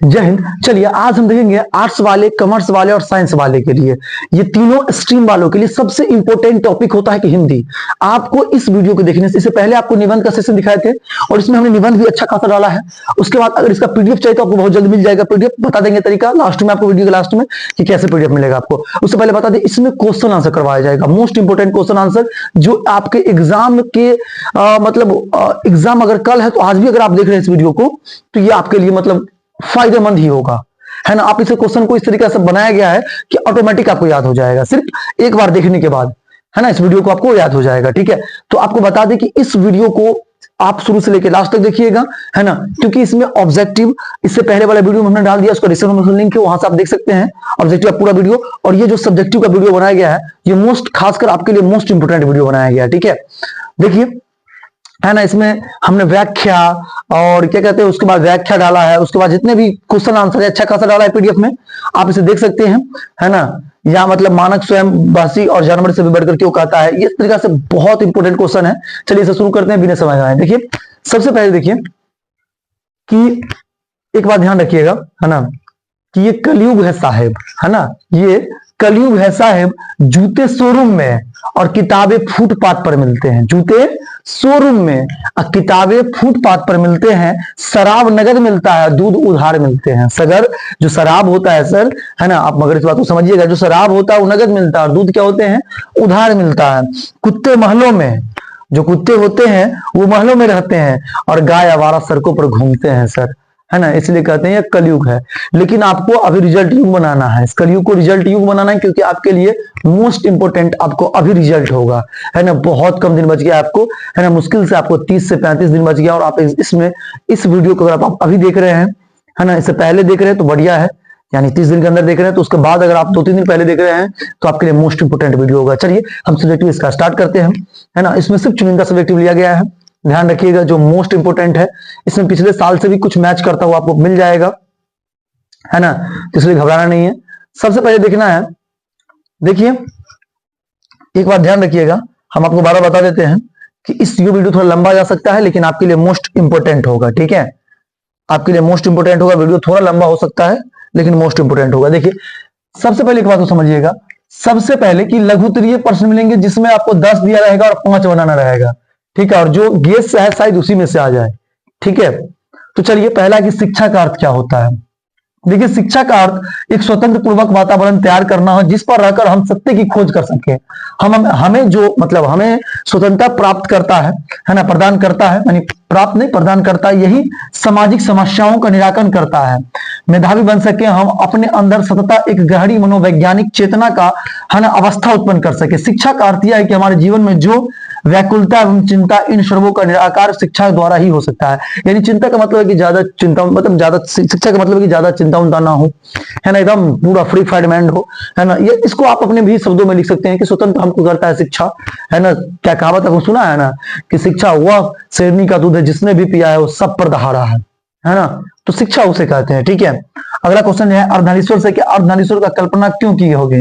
जय हिंद। चलिए आज हम देखेंगे आर्ट्स वाले, कॉमर्स वाले और साइंस वाले के लिए, ये तीनों स्ट्रीम वालों के लिए सबसे इंपॉर्टेंट टॉपिक होता है कि हिंदी। आपको इस वीडियो को देखने से इससे पहले आपको निबंध का सेशन दिखाए थे और इसमें हमने निबंध भी अच्छा खासा डाला है। उसके बाद अगर इसका पीडीएफ चाहिए तो आपको बहुत जल्द मिल जाएगा। पीडीएफ बता देंगे तरीका लास्ट में, आपको वीडियो के लास्ट में कि कैसे पीडीएफ मिलेगा आपको। उससे पहले बता दें इसमें क्वेश्चन आंसर करवाया जाएगा, मोस्ट इंपोर्टेंट क्वेश्चन आंसर जो आपके एग्जाम के एग्जाम अगर कल है तो आज भी अगर आप देख रहे हैं इस वीडियो को तो ये आपके लिए मतलब फायदेमंद ही होगा, है ना। आप इसे क्वेश्चन को इस तरीके से बनाया गया है कि ऑटोमेटिक आपको याद हो जाएगा, सिर्फ एक बार देखने के बाद, है ना। इस वीडियो को आपको याद हो जाएगा, ठीक है। तो आपको बता दें कि इस वीडियो को आप शुरू से लेकर लास्ट तक देखिएगा, है ना, क्योंकि इसमें ऑब्जेक्टिव इससे पहले वाला वीडियो हमने डाल दिया, उसका डिस्क्रिप्शन में लिंक है, वहां से आप देख सकते हैं ऑब्जेक्टिव पूरा वीडियो। और ये जो सब्जेक्टिव का वीडियो बनाया गया है ये मोस्ट खासकर आपके लिए मोस्ट इंपोर्टेंट वीडियो बनाया गया है, ठीक है। देखिए, है ना, इसमें हमने व्याख्या और क्या कहते हैं उसके बाद व्याख्या डाला है, उसके बाद जितने भी क्वेश्चन आंसर है अच्छा खासा डाला है पीडीएफ में, आप इसे देख सकते हैं, है ना। या मतलब मानक स्वयं भाषी और जानवर से भी बढ़कर क्यों कहता है, इस तरीके से बहुत इंपॉर्टेंट क्वेश्चन है। चलिए इसे शुरू करते हैं बिना समय गए। देखिए सबसे पहले देखिए कि एक बात ध्यान रखिएगा, है ना, कि ये कलयुग है साहेब, है ना, ये कलयुग है साहेब। जूते शोरूम में और किताबें फुटपाथ पर मिलते हैं। जूते शोरूम में और किताबें फुटपाथ पर मिलते हैं। शराब नगद मिलता है, दूध उधार मिलते हैं। सगर जो शराब होता है सर, है ना, आप मगर इस बात को समझिएगा, जो शराब होता है वो नगद मिलता है और दूध क्या होते हैं, उधार मिलता है। कुत्ते महलों में, जो कुत्ते होते हैं वो महलों में रहते हैं और गाय आवारा सड़कों पर घूमते हैं सर, है ना। इसलिए कहते हैं ये कलयुग है। लेकिन आपको अभी रिजल्ट युग बनाना है, इस कलयुग को रिजल्ट युग बनाना है, क्योंकि आपके लिए मोस्ट इंपोर्टेंट आपको अभी रिजल्ट होगा, है ना। बहुत कम दिन बच गया आपको, है ना, मुश्किल से आपको 30 से 35 दिन बच गया। और आप इसमें इस वीडियो को अगर आप अभी देख रहे हैं, है ना, इससे पहले देख रहे हैं तो बढ़िया है, यानी 30 दिन के अंदर देख रहे हैं, तो उसके बाद अगर आप 2-3 दिन पहले देख रहे हैं तो आपके लिए मोस्ट इंपोर्टेंट वीडियो होगा। चलिए हम सब्जेक्टिव इसका स्टार्ट करते हैं, है ना। इसमें सिर्फ चुनिंदा सब्जेक्टिव लिया गया है, ध्यान रखिएगा, जो मोस्ट इंपोर्टेंट है। इसमें पिछले साल से भी कुछ मैच करता हुआ आपको मिल जाएगा, है ना, तो इसलिए घबराना नहीं है। सबसे पहले देखना है, देखिए एक बात ध्यान रखिएगा, हम आपको 12 बता देते हैं कि इस वीडियो थोड़ा लंबा जा सकता है लेकिन आपके लिए मोस्ट इंपोर्टेंट होगा, ठीक है। आपके लिए मोस्ट इंपोर्टेंट होगा, वीडियो थोड़ा लंबा हो सकता है लेकिन मोस्ट इंपोर्टेंट होगा। देखिए सबसे पहले एक बात तो समझिएगा, सबसे पहले कि लघु उत्तरीय प्रश्न मिलेंगे जिसमें आपको 10 दिया रहेगा और 5 बनाना रहेगा, ठीक है। और जो गेस है शायद उसी में से आ जाए, ठीक है। तो चलिए पहला कि शिक्षा का अर्थ क्या होता है। देखिए शिक्षा का अर्थ एक स्वतंत्र पूर्वक वातावरण तैयार करना हो जिस पर रहकर हम सत्य की खोज कर सके। हमें जो मतलब हमें स्वतंत्रता प्राप्त करता है ना, प्रदान करता है, यानी प्राप्त नहीं प्रदान करता है, यही सामाजिक समस्याओं का निराकरण करता है। मेधावी बन सके हम, अपने अंदर सतत एक गहरी मनोवैज्ञानिक चेतना का, है ना, अवस्था उत्पन्न कर सके। शिक्षा का अर्थ यह है कि हमारे जीवन में जो व्याकुलता एवं चिंता, इन सर्वों का निराकार शिक्षा द्वारा ही हो सकता है। यानी चिंता का मतलब है कि ज्यादा चिंता, मतलब ज्यादा शिक्षा का मतलब है कि ज्यादा चिंता उनता ना हो, है ना, एकदम पूरा फ्री फाइड माइंड हो, है ना। ये इसको आप अपने भी शब्दों में लिख सकते हैं कि स्वतंत्र हमको करता है शिक्षा, है ना। क्या कहावत आपको सुना है ना कि शिक्षा वह शेरनी का दूध है जिसने भी पिया है वो सब पर दहाड़ा है ना। तो शिक्षा उसे कहते हैं, ठीक है। अगला क्वेश्चन है अर्धनारीश्वर से कि अर्धनारीश्वर का कल्पना क्यों की होगी।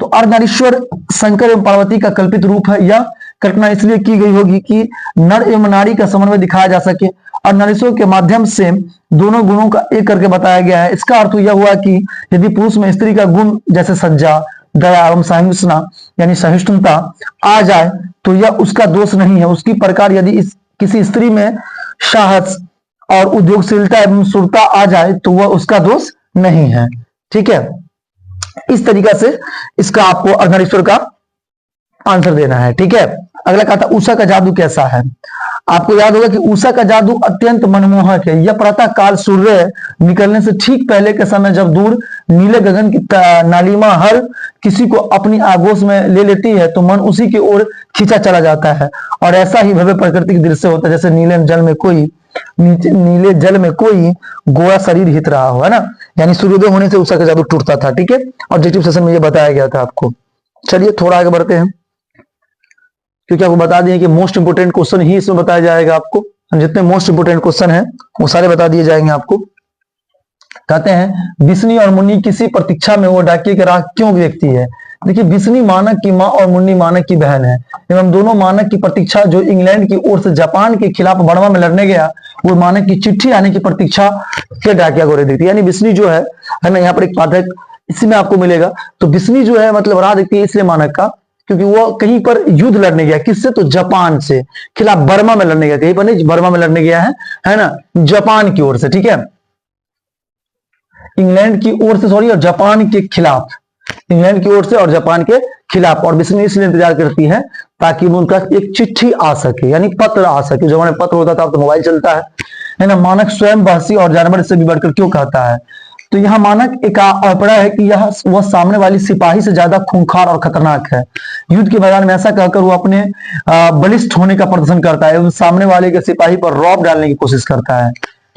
तो अर्धनारीश्वर शंकर एवं पार्वती का कल्पित रूप है। यह कल्पना इसलिए की गई होगी कि नर एवं नारी का समन्वय दिखाया जा सके और नारीश्वर के माध्यम से दोनों गुणों का एक करके बताया गया है। इसका अर्थ यह हुआ कि यदि पुरुष में स्त्री का गुण जैसे सज्जा, दया एवं सहिष्णुता यानी सहिष्णुता आ जाए तो यह उसका दोष नहीं है। उसकी प्रकार यदि किसी स्त्री में साहस और उद्योगशीलता एवं शूरता आ जाए तो वह उसका दोष नहीं है, ठीक है। इस तरीका से इसका आपको अर्धनारीश्वर का आंसर देना है, ठीक है। अगला कहा था उषा का जादू कैसा है। आपको याद होगा कि उषा का जादू अत्यंत मनमोहक है। यह प्रातः काल सूर्य निकलने से ठीक पहले के समय जब दूर नीले गगन की नालिमा हर किसी को अपनी आगोश में ले लेती है तो मन उसी की ओर खींचा चला जाता है। और ऐसा ही भव्य प्राकृतिक दृश्य होता है जैसे नीले जल में कोई गोरा शरीर हित रहा हो, है ना। यानी सूर्योदय होने से उषा का जादू टूटता था, ठीक है। ऑब्जेक्टिव सेशन में यह बताया गया था आपको। चलिए थोड़ा आगे बढ़ते हैं, क्योंकि आपको बता दिए कि मोस्ट इंपोर्टेंट क्वेश्चन ही इसमें बताया जाएगा आपको। जितने मोस्ट इंपोर्टेंट क्वेश्चन हैं वो सारे बता दिए जाएंगे आपको। कहते हैं बिस्नी और मुन्नी किसी प्रतीक्षा में वो डाकिये की राह क्यों देखती है। देखिए, बिस्नी मानक की मां और मुन्नी मानक की बहन है, एवं दोनों मानक की प्रतीक्षा जो इंग्लैंड की ओर से जापान के खिलाफ बर्मा में लड़ने गया, वो मानक की चिट्ठी आने की प्रतीक्षा के डाकिया को रह देती है। यानी बिस्नी जो है ना, यहाँ पर एक पाठक इसी में आपको मिलेगा। तो बिस्नी जो है मतलब राह देखती है इसलिए मानक का, क्योंकि वो कहीं पर युद्ध लड़ने गया, किससे? तो जापान से खिलाफ बर्मा में लड़ने गया, कहीं पर नहीं, बर्मा में लड़ने गया है ना, जापान की ओर से, ठीक है, इंग्लैंड की ओर से, सॉरी, और जापान के खिलाफ, इंग्लैंड की ओर से और जापान के खिलाफ। और बिस्नी इसलिए इंतजार करती है ताकि उनका एक चिट्ठी आ सके, यानी पत्र आ सके। जब पत्र होता था, अब तो मोबाइल चलता है ना। मानक स्वयं बहसी और जानवर से भी बढ़कर क्यों कहता है? तो यह मानक एक पड़ा है कि यह वह सामने वाली सिपाही से ज्यादा खूंखार और खतरनाक है। युद्ध के मैदान में ऐसा कहकर वो अपने बलिष्ठ होने का प्रदर्शन करता है, सामने वाले के सिपाही पर रौब डालने की कोशिश करता है।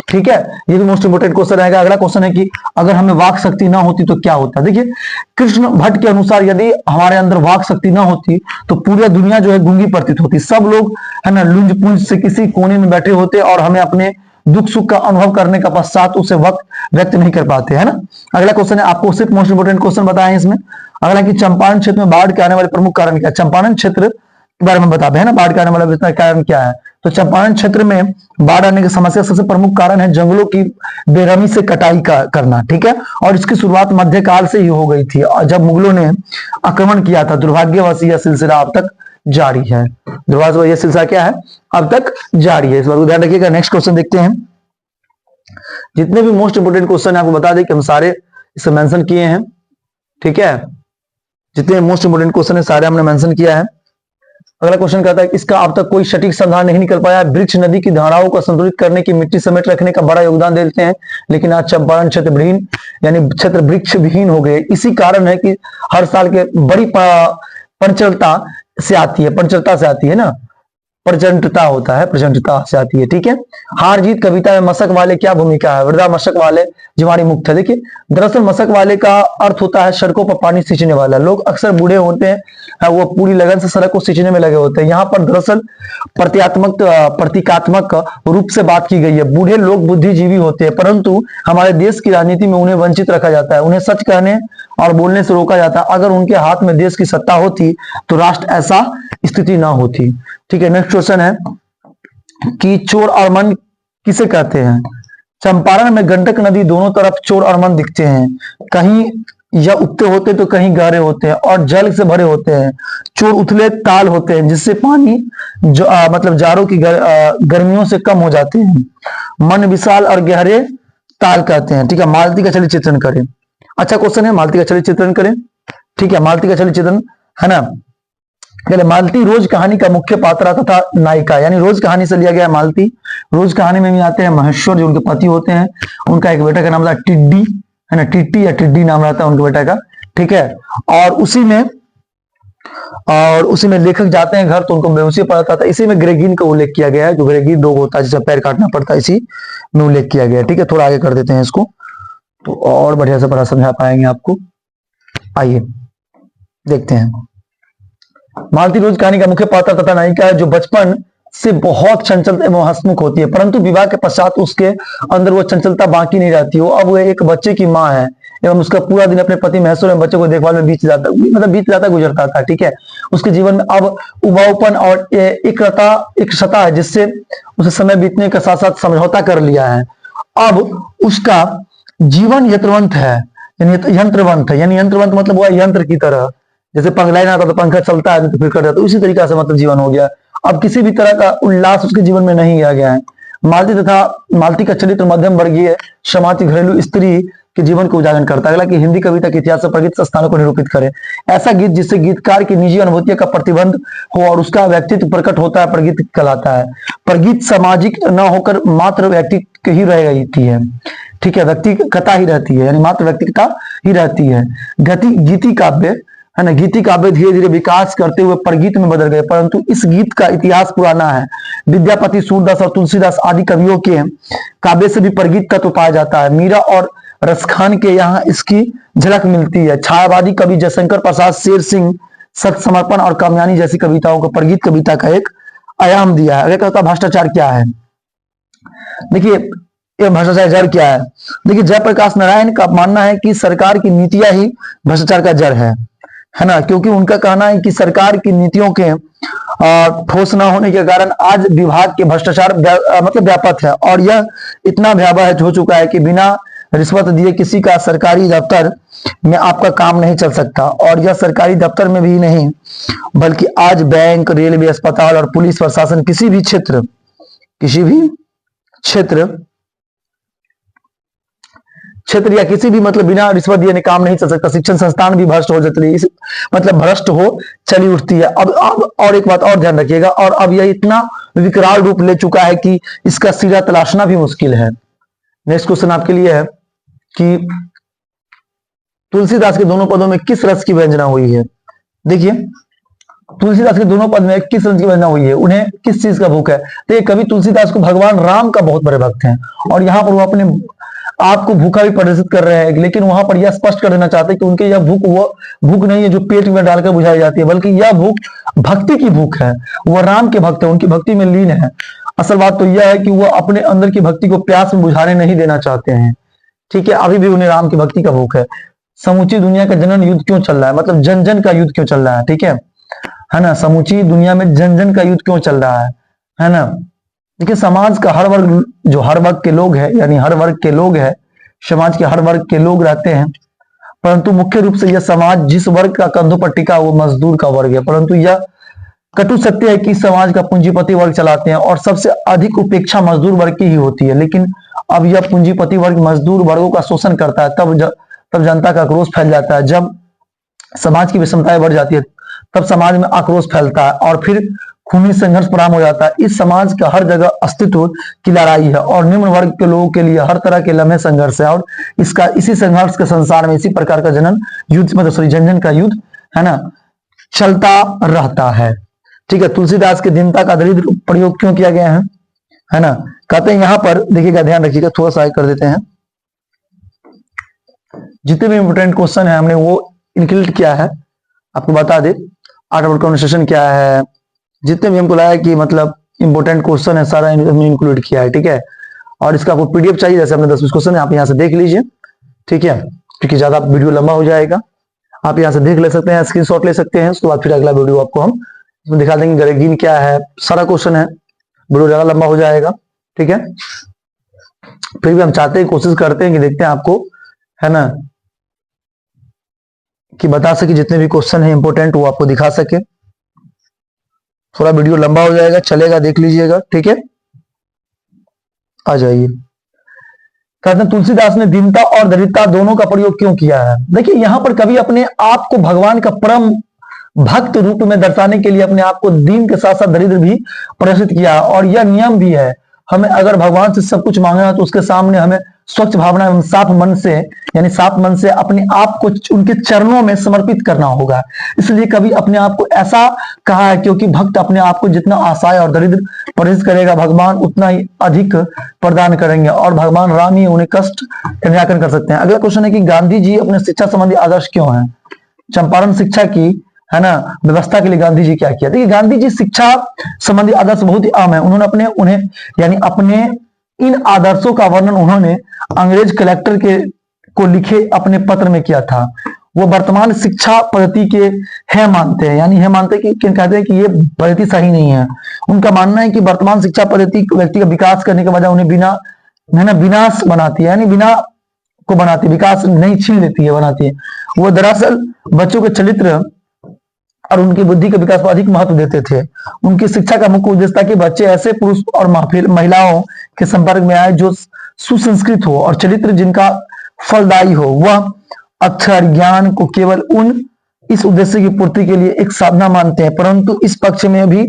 ठीक है, ये भी मोस्ट इंपोर्टेंट क्वेश्चन रहेगा। अगला क्वेश्चन है कि अगर हमें वाक शक्ति ना होती तो क्या होता? देखिए, कृष्ण भट्ट के अनुसार यदि हमारे अंदर वाक शक्ति ना होती तो पूरी दुनिया जो है गूंगी प्रतीत होती। सब लोग है ना लुंज पुंज से किसी कोने में बैठे होते और हमें अपने दुख सुख का अनुभव करने का पश्चात उसे वक्त व्यक्त नहीं कर पाते, है ना। अगला क्वेश्चन है, आपको सिर्फ मोस्ट इंपोर्टेंट क्वेश्चन बताए इसमें। अगला कि चंपारण क्षेत्र में बाढ़ के आने वाले प्रमुख कारण क्या? चंपारण क्षेत्र के बारे में बताते हैं ना, बाढ़ के आने वाला कारण क्या है? तो चंपारण क्षेत्र में बाढ़ आने की समस्या सबसे प्रमुख कारण है जंगलों की बेरहमी से कटाई करना, ठीक है। और इसकी शुरुआत मध्यकाल से ही हो गई थी, और जब मुगलों ने आक्रमण किया था। दुर्भाग्यवश यह सिलसिला अब तक जारी है। दुर्भाग्यवश यह सिलसिला क्या है? अब तक जारी है। इस बात को ध्यान रखिएगा। नेक्स्ट क्वेश्चन देखते हैं। जितने भी मोस्ट इंपोर्टेंट क्वेश्चन है आपको बता दें कि हम सारे इसे मेंशन किए हैं, ठीक है। जितने मोस्ट इंपोर्टेंट क्वेश्चन है सारे हमने मेंशन किया है। अगला क्वेश्चन कहता है कि इसका अब तक कोई सटीक समाधान नहीं निकल पाया। वृक्ष नदी की धाराओं को संतुलित करने की, मिट्टी समेट रखने का बड़ा योगदान देते हैं, लेकिन आज चंपारण क्षेत्र विहीन यानी क्षेत्र वृक्ष विहीन हो गए। इसी कारण है कि हर साल के बड़ी पंचलता से आती है, पंचलता से आती है ना, प्रचंडता होता है, प्रचंडता से आती है, ठीक है। हार जीत कविता में मशक वाले क्या भूमिका है? वृद्धा मशक वाले जीवाणी मुक्त है। देखिए, दरअसल मशक वाले का अर्थ होता है सड़कों पर पानी सींचने वाला। लोग अक्सर बूढ़े होते हैं, वो पूरी लगन से सड़क को सींचने में लगे होते हैं। यहाँ पर दरअसल प्रतीकात्मक रूप से बात की गई है। बूढ़े लोग बुद्धिजीवी होते हैं, परंतु हमारे देश की राजनीति में उन्हें वंचित रखा जाता है, उन्हें सच कहने और बोलने से रोका जाता है। अगर उनके हाथ में देश की सत्ता होती तो राष्ट्र ऐसा स्थिति ना होती, ठीक है। नेक्स्ट क्वेश्चन है कि चोर और मन किसे कहते हैं? चंपारण में गंडक नदी दोनों तरफ चोर और मन दिखते हैं। कहीं यह उगते होते तो कहीं गहरे होते हैं और जल से भरे होते हैं। चोर उथले ताल होते हैं जिससे पानी मतलब जाड़ों की गर्मियों से कम हो जाते हैं। मन विशाल और गहरे ताल कहते हैं, ठीक है। मालती का चलिए चित्रण करें। अच्छा क्वेश्चन है, मालती का चलिए चित्रण करें, ठीक है। मालती का चलिए चित्रण है ना। मालती रोज कहानी का मुख्य पात्र तथा नायिका, यानी रोज कहानी से लिया गया है मालती। रोज कहानी में भी आते हैं महेश्वर जो उनके पति होते हैं, उनका एक बेटा का नाम था टिड्डी, है ना, टिट्टी या टिड्डी नाम रहता है उनके बेटा का, ठीक है। और उसी में लेखक जाते हैं घर तो उनको बेहोशी पड़ता था। इसी में ग्रेगिन का उल्लेख किया गया है, जो ग्रेगिन रोग होता है जिसमें पैर काटना पड़ता है, इसी में उल्लेख किया गया है, ठीक है। थोड़ा आगे कर देते हैं इसको तो और बढ़िया से पढ़ा समझा पाएंगे आपको। आइए देखते हैं। मालती रोज कहानी का मुख्य पात्र तथा नायिका है, जो बचपन से बहुत चंचल एवं हंसमुख होती है, परंतु विवाह के पश्चात उसके अंदर वो चंचलता बाकी नहीं रहती। वो अब वह एक बच्चे की माँ है एवं उसका पूरा दिन अपने पति महेश्वर एवं बच्चे को देखभाल में बीत जाता गुजरता था, ठीक है। उसके जीवन में अब उबाऊपन और एक सता है जिससे उसे समय बीतने के साथ साथ समझौता कर लिया है। अब उसका जीवन यंत्रवंत है, यानी यंत्रवंत मतलब वो यंत्र की तरह, जैसे पंखलाई ना आता तो पंखा चलता है तो फिर कट जाता है, उसी तरीका से मतलब जीवन हो गया। अब किसी भी तरह का उल्लास उसके जीवन में नहीं आ गया है। मालती का चरित्र मध्यम वर्गीय समाज घरेलू स्त्री के जीवन को उजागर करता है। अगला कि हिंदी कविता के इतिहास से प्रगीत स्थानों को निरूपित करे। ऐसा गीत जिससे गीतकार की निजी अनुभूतियों का प्रतिबंध हो और उसका व्यक्तित्व प्रकट होता है, प्रगीत कहलाता है। प्रगीत सामाजिक न होकर मात्र व्यक्ति ही रह गई है, ठीक है, व्यक्तिगता ही रहती है, यानी मात्र व्यक्तिगता ही रहती है। गीति काव्य है ना, गीति काव्य धीरे धीरे विकास करते हुए प्रगीत में बदल गए, परंतु इस गीत का इतिहास पुराना है। विद्यापति, सूरदास और तुलसीदास आदि कवियों के काव्य से भी प्रगीत तत्व पाया जाता है। मीरा और रसखान के यहाँ इसकी झलक मिलती है। छायावादी कवि जयशंकर प्रसाद, शेर सिंह, सत्य समर्पण और कामयानी जैसी कविताओं को प्रगीत कविता का एक आयाम दिया है। अगर कहता भ्रष्टाचार क्या है, देखिए ये भ्रष्टाचार क्या है। देखिए, जयप्रकाश नारायण का मानना है कि सरकार की नीतियां ही भ्रष्टाचार का जड़ है, है ना, क्योंकि उनका कहना है कि सरकार की नीतियों के ठोस न होने के कारण आज विभाग के भ्रष्टाचार मतलब व्यापक है, और यह इतना भयावह हो चुका है कि बिना रिश्वत दिए किसी का सरकारी दफ्तर में आपका काम नहीं चल सकता। और यह सरकारी दफ्तर में भी नहीं, बल्कि आज बैंक, रेलवे, अस्पताल और पुलिस प्रशासन किसी भी क्षेत्र या किसी भी मतलब बिना रिश्वत दिए काम नहीं चल सकता। शिक्षण संस्थान भी भ्रष्ट हो जाती है, मतलब भ्रष्ट हो चली उठती है। अब और एक बात और ध्यान रखिएगा, और अब यह इतना विकराल रूप ले चुका है कि इसका सिरा तलाशना भी मुश्किल है। नेक्स्ट क्वेश्चन आपके लिए है कि तुलसीदास के दोनों पदों में किस रस की व्यंजना हुई है। देखिए, तुलसीदास के दोनों पद में किस रस की व्यंजना हुई है, उन्हें किस चीज का भूख है। तो ये कवि तुलसीदास को भगवान राम का बहुत बड़े भक्त हैं, और यहाँ पर वो अपने आपको भूखा भी प्रदर्शित कर रहे हैं, लेकिन वहां पर यह स्पष्ट कर देना चाहते हैं कि उनके यह भूख वो भूख नहीं है जो पेट में डालकर बुझाई जाती है, बल्कि यह भूख भक्ति की भूख है। वह राम के भक्त है, उनकी भक्ति में लीन है। असल बात तो यह है कि वह अपने अंदर की भक्ति को प्यास में बुझाने नहीं देना चाहते हैं। ठीक है, अभी भी उन्हें राम की भक्ति का भूख है। समूची दुनिया का जनन युद्ध क्यों चल रहा है, मतलब जन जन का युद्ध क्यों चल रहा है। ठीक है ना, समूची दुनिया में जन जन का युद्ध क्यों चल रहा है ना। देखिए, समाज का हर वर्ग, जो हर वर्ग के लोग हैं, यानी हर वर्ग के लोग हैं, समाज के हर वर्ग के लोग रहते हैं, परंतु मुख्य रूप से यह समाज जिस वर्ग का कंधों पर टिका वो मजदूर का वर्ग है। परंतु यह कटु सत्य है कि समाज का पूंजीपति वर्ग चलाते हैं, और सबसे अधिक उपेक्षा मजदूर वर्ग की ही होती है। लेकिन अब यह पूंजीपति वर्ग मजदूर वर्गों का शोषण करता है, तब जनता का आक्रोश फैल जाता है। जब समाज की विषमताएं बढ़ जाती है, तब समाज में आक्रोश फैलता है, और फिर खूनी संघर्ष प्रारंभ हो जाता है। इस समाज का हर जगह अस्तित्व की लड़ाई है, और निम्न वर्ग के लोगों के लिए हर तरह के लम्हे संघर्ष है, और इसी संघर्ष के संसार में इसी प्रकार का जनन युद्ध, मतलब सॉरी जन जन का युद्ध है ना, चलता रहता है। ठीक है, तुलसीदास के दीनता का दरिद्र प्रयोग क्यों किया गया है ना। कहते हैं यहाँ पर देखिएगा, ध्यान रखिएगा, थोड़ा सा कर देते हैं। जितने भी इंपोर्टेंट क्वेश्चन है हमने वो इंक्लूड किया है, आपको बता दे। आर्ट ऑफ कन्वर्सेशन क्या है, जितने भी हमको लगा कि मतलब इंपोर्टेंट क्वेश्चन है सारा हमने इंक्लूड किया है। ठीक है, और इसका आपको पीडीएफ चाहिए, जैसे हमने 10-20 क्वेश्चन है, आप यहाँ से देख लीजिए। ठीक है, क्योंकि ज्यादा वीडियो लंबा हो जाएगा, आप यहाँ से देख ले सकते हैं, स्क्रीनशॉट ले सकते हैं। उसके बाद फिर अगला वीडियो आपको हम इसमें दिखा देंगे गरेगीन क्या है, सारा क्वेश्चन है, वीडियो ज्यादा लंबा हो जाएगा। ठीक है, फिर भी हम चाहते हैं, कोशिश करते हैं कि देखते हैं आपको है ना कि बता सके जितने भी क्वेश्चन है इंपोर्टेंट वो आपको दिखा सके। थोड़ा वीडियो लंबा हो जाएगा, चलेगा, देख लीजिएगा। ठीक है, आ जाइए। कहते हैं तुलसीदास ने दीनता और दरिद्रता दोनों का प्रयोग क्यों किया है। देखिए, यहां पर कवि अपने आप को भगवान का परम भक्त रूप में दर्शाने के लिए अपने आप को दीन के साथ साथ दरिद्र भी प्रदर्शित किया, और यह नियम भी है। हमें अगर भगवान से सब कुछ मांगना है तो उसके सामने हमें स्वच्छ भावना एवं साफ मन से, यानी साफ मन से अपने आप को उनके चरणों में समर्पित करना होगा। इसलिए कभी अपने आप को ऐसा कहा है, क्योंकि भक्त अपने आप को जितना असहाय और दरिद्र प्रदर्शित करेगा, भगवान उतना ही अधिक प्रदान करेंगे, और भगवान राम ही उन्हें कष्ट निराकरण कर सकते हैं। अगला क्वेश्चन है कि गांधी जी अपने शिक्षा संबंधी आदर्श क्यों है। चंपारण शिक्षा की है ना व्यवस्था के लिए गांधी जी क्या किया। देखिए, गांधी जी शिक्षा संबंधी आदर्श बहुत ही आम है। उन्होंने अपने इन आदर्शों का वर्णन उन्होंने अंग्रेज कलेक्टर को लिखे अपने पत्र में किया था। वो वर्तमान शिक्षा पद्धति के है मानते हैं, यानी है मानते हैं कि कहते हैं कि ये पद्धति सही नहीं है। उनका मानना है कि वर्तमान शिक्षा पद्धति व्यक्ति का विकास करने के बजाय उन्हें विनाश बनाती है, यानी बिना को बनाती है, विकास नहीं छीन लेती है, बनाती है। वो दरअसल बच्चों के चरित्र और उनकी बुद्धि के विकास को अधिक महत्व देते थे। उनकी शिक्षा का मुख्य उद्देश्य था कि बच्चे ऐसे पुरुष और महिलाओं के संपर्क में आए जो सुसंस्कृत हो और चरित्र जिनका फलदायी हो। वह अक्षर ज्ञान को केवल इस उद्देश्य की पूर्ति के लिए एक साधना मानते हैं, परंतु इस पक्ष में भी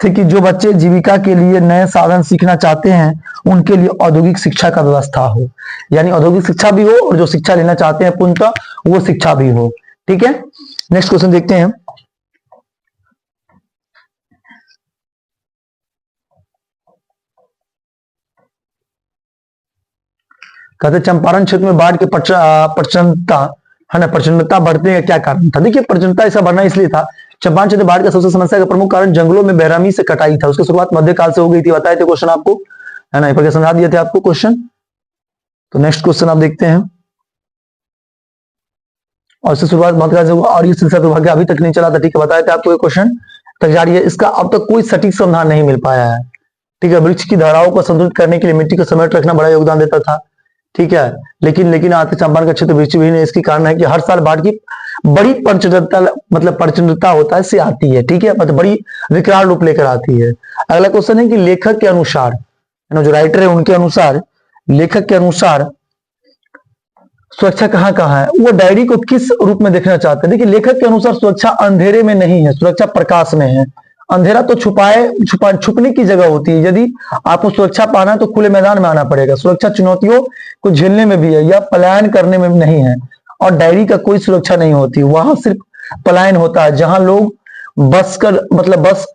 थे कि जो बच्चे जीविका के लिए नए साधन सीखना चाहते हैं उनके लिए औद्योगिक शिक्षा का व्यवस्था हो, यानी औद्योगिक शिक्षा भी हो और जो शिक्षा लेना चाहते हैं पूर्णतः वो शिक्षा भी हो। ठीक है, नेक्स्ट क्वेश्चन देखते हैं। कहते चंपारण क्षेत्र में बाढ़ की प्रचंडता बढ़ने का क्या कारण था। देखिए, प्रचंडता ऐसा बढ़ना इसलिए था, चंपारण क्षेत्र बाढ़ का सबसे समस्या का प्रमुख कारण जंगलों में बेरहमी से कटाई था। उसकी शुरुआत मध्यकाल से हो गई थी, बताए थे क्वेश्चन आपको, है ना, ये समझा दिए थे आपको क्वेश्चन। तो नेक्स्ट क्वेश्चन आप देखते हैं। और इससे शुरुआत महात्मा गांधी और ये सिलसिला दुर्भाग्य अभी तक नहीं चला था। ठीक है, बताया था आपको ये क्वेश्चन तक जारी है, इसका अब तक कोई सटीक समाधान नहीं मिल पाया है। ठीक है, वृक्ष की धाराओं को संतुलित करने के लिए मिट्टी को समेट रखना बड़ा योगदान देता था। ठीक है, लेकिन आते चंपारण का क्षेत्र वृक्ष विहीन है। इसके कारण है कि हर साल बाढ़ की बड़ी प्रचंडता मतलब प्रचंडता होता है से आती है। ठीक है, मतलब बड़ी विकराल रूप लेकर आती है। अगला क्वेश्चन है कि लेखक के अनुसार, जो राइटर है उनके अनुसार, लेखक के अनुसार सुरक्षा कहाँ कहाँ है, वो डायरी को किस रूप में देखना चाहते हैं। देखिए, लेखक के अनुसार सुरक्षा अंधेरे में नहीं है, सुरक्षा प्रकाश में है। अंधेरा तो छुपने की जगह होती है। यदि आपको सुरक्षा पाना है तो खुले मैदान में आना पड़ेगा। सुरक्षा चुनौतियों को झेलने में भी है या पलायन करने में नहीं है। और डायरी का कोई सुरक्षा नहीं होती, वहां सिर्फ पलायन होता है, जहां लोग बस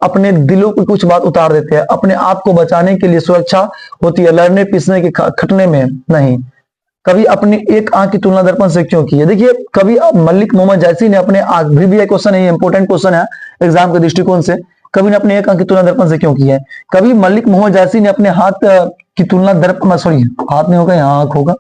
अपने दिलों की कुछ बात उतार देते हैं। अपने आप को बचाने के लिए सुरक्षा होती है, लड़ने पीसने के खटने में नहीं। कभी अपनी एक आंख की तुलना दर्पण से क्यों की है। देखिए, कभी मलिक मोहम्मद जायसी ने अपने आंख भी क्वेश्चन है, इंपोर्टेंट क्वेश्चन है एग्जाम के दृष्टिकोण से, कभी ने अपने एक आंख की तुलना दर्पण से क्यों की है। कभी मलिक मोहम्मद जायसी ने अपने हाथ की तुलना दर्पण, सॉरी हाथ नहीं होगा, यहाँ आंख होगा,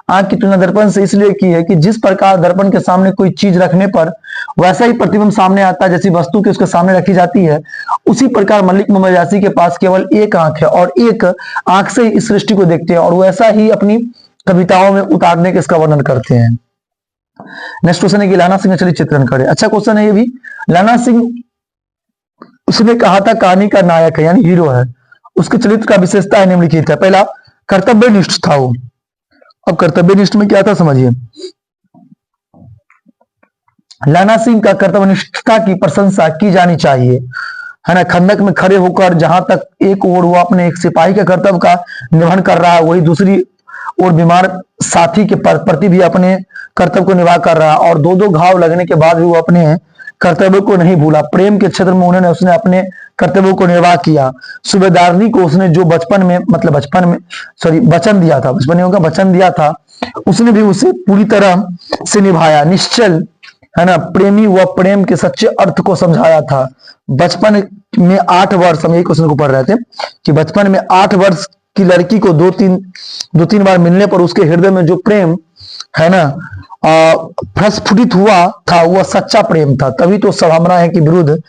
आंख की तुलना दर्पण से इसलिए की है कि जिस प्रकार दर्पण के सामने कोई चीज रखने पर वैसा ही प्रतिबिंब सामने आता है जैसी वस्तु के उसके सामने रखी जाती है, उसी प्रकार मलिक मोहम्मद जायसी के पास केवल एक आंख है और एक आंख से इस सृष्टि को देखते हैं और वैसा ही अपनी कविताओं में उतारने के इसका वर्णन करते हैं। नेक्स्ट क्वेश्चन है कि लाना सिंह चलिए चित्रण करे। अच्छा क्वेश्चन है ये भी। लाना सिंह, उसने कहा था कहानी का नायक है यानी हीरो है, उसके चरित्र का विशेषता है निम्नलिखित है। पहला, कर्तव्यनिष्ठ था वो। अब कर्तव्यनिष्ठ में क्या था समझिए। लाना सिंह का कर्तव्यनिष्ठता की प्रशंसा की जानी चाहिए, है ना। खंदक में खड़े होकर जहां तक एक ओर वो अपने एक सिपाही के कर्तव्य का निर्वहन कर रहा है, वही दूसरी और बीमार साथी के प्रति भी अपने कर्तव्य को निभा कर रहा, और दो दो घाव लगने के बाद भी वो अपने कर्तव्य को नहीं भूला। प्रेम के क्षेत्र में उसने अपने कर्तव्यों को निर्वाह किया। सूबेदारनी को उसने जो वचन दिया था, बचपन नहीं होगा, वचन दिया था, उसने भी उसे पूरी तरह से निभाया। निश्चल, है ना, प्रेमी व प्रेम के सच्चे अर्थ को समझाया था। बचपन में 8 वर्ष, हम यही क्वेश्चन को पढ़ रहे थे कि बचपन में 8 वर्ष की लड़की को दो तीन बार मिलने पर उसके हृदय में जो प्रेम, है ना, प्रस्फुटित हुआ था, वह सच्चा प्रेम था। तभी तो संभावना है कि विरुद्ध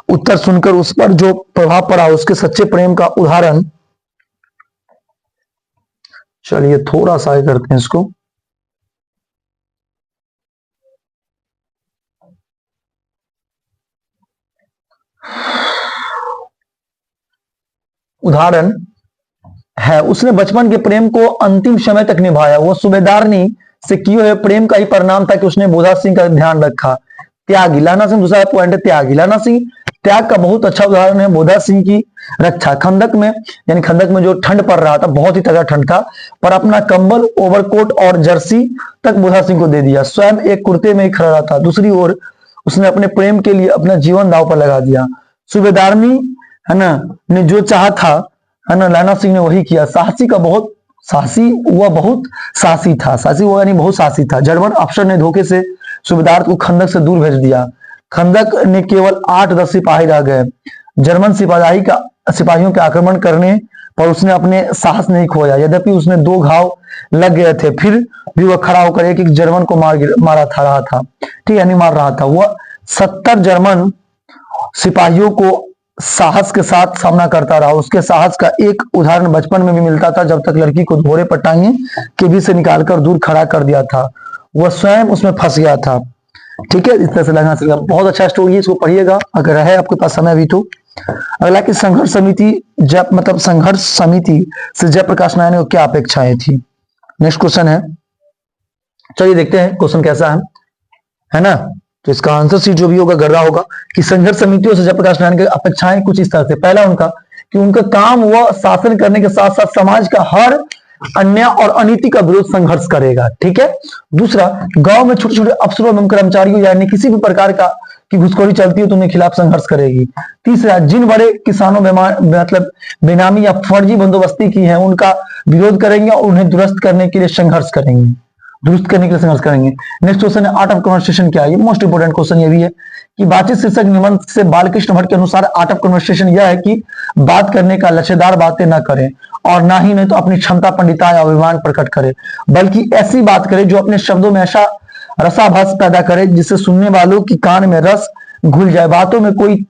उत्तर सुनकर उस पर जो प्रभाव पड़ा उसके सच्चे प्रेम का उदाहरण। चलिए थोड़ा सा ही करते हैं इसको। उदाहरण है, उसने बचपन के प्रेम को अंतिम समय तक निभाया। वो सूबेदारनी से किए हुए प्रेम का ही परिणाम था कि उसने बोधा सिंह का ध्यान रखा। त्यागी, लाना सिंह दूसरा पॉइंट है त्यागी। लाना सिंह त्याग का बहुत अच्छा उदाहरण है। बोधा सिंह की रक्षा, खंदक में यानी खंदक में जो ठंड पड़ रहा था, बहुत ही तगड़ा ठंड था, पर अपना कंबल, ओवरकोट और जर्सी तक बोधा सिंह को दे दिया। स्वयं एक कुर्ते में ही खड़ा रहा था। दूसरी ओर उसने अपने प्रेम के लिए अपना जीवन दांव पर लगा दिया। सूबेदारनी, है ना, ने जो चाहा था, है ना, लाना सिंह ने वही किया। साहसी का बहुत साहसी, वह बहुत साहसी था। साहसी हुआ यानी बहुत साहसी था। जर्मन अफसर ने धोखे से सूबेदार को खंदक से दूर भेज दिया। खंदक ने केवल 8-10 सिपाही रह गए। जर्मन सिपाहियों के आक्रमण करने पर उसने अपने साहस नहीं खोया। यद्यपि उसने 2 घाव लग गए थे, फिर भी वह खड़ा होकर एक जर्मन को मार रहा था। ठीक है, नहीं मार रहा था। वह 70 जर्मन सिपाहियों को साहस के साथ सामना करता रहा। उसके साहस का एक उदाहरण बचपन में भी मिलता था, जब तक लड़की को घोड़े पर टांगे के बीच से निकालकर दूर खड़ा कर दिया था। वह स्वयं उसमें फंस गया था। ठीक है, इस तरह से लगना चाहिए। बहुत अच्छा स्टोरी है, इसको पढ़िएगा अगर है आपके पास समय भी तो। अगला कि संघर्ष समिति से जयप्रकाश नारायण को क्या अपेक्षाएं थी। नेक्स्ट क्वेश्चन है, चलिए देखते हैं क्वेश्चन कैसा है ना। तो इसका आंसर शीट जो भी होगा गर्रा होगा कि संघर्ष समितियों से जयप्रकाश नारायण की अपेक्षाएं कुछ इस तरह से। पहला उनका कि उनका काम वह शासन करने के साथ साथ समाज का हर अन्याय और अनीति का विरोध संघर्ष करेगा। ठीक है। दूसरा, गांव में छोटे छोटे अफसरों एवं कर्मचारियों यानी किसी भी प्रकार का की घुसखोरी चलती है तो उनके खिलाफ संघर्ष करेगी। तीसरा, जिन बड़े किसानों मतलब बेनामी या फर्जी बंदोबस्ती की है उनका विरोध करेंगे और उन्हें दुरुस्त करने के लिए संघर्ष करेंगे। नेक्स्ट क्वेश्चन है, आर्ट ऑफ कन्वर्सेशन क्या है। ये मोस्ट इंपोर्टेंट क्वेश्चन ये भी है कि बातचीत शीर्षक निबंध से बालकृष्ण भट्ट के अनुसार आर्ट ऑफ कन्वर्सेशन यह है कि बात करने का लक्ष्यदार बातें न करें और ना ही नहीं तो अपनी क्षमता, पंडिता या अभिमान प्रकट करे, बल्कि ऐसी बात करे जो अपने शब्दों में ऐसा रसाभास पैदा करे, जिससे सुनने वालों की कान में रस घुल जाए, बातों में कोई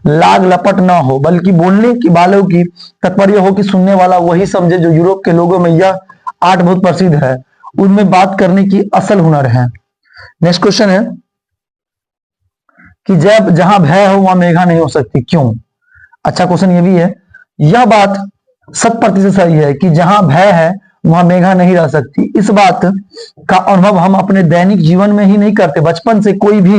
लाग लपट ना हो, बल्कि बोलने की वालों की तात्पर्य हो कि सुनने वाला वही समझे। जो यूरोप के लोगों में यह आर्ट बहुत प्रसिद्ध है, उनमें बात करने की असल हुनर है। नेक्स्ट क्वेश्चन है कि जब जहां भय हो वहां मेघा नहीं हो सकती, क्यों? अच्छा क्वेश्चन ये भी है। यह बात 100% सही है कि जहां भय है वहां मेघा नहीं रह सकती। इस बात का अनुभव हम अपने दैनिक जीवन में ही नहीं करते। बचपन से कोई भी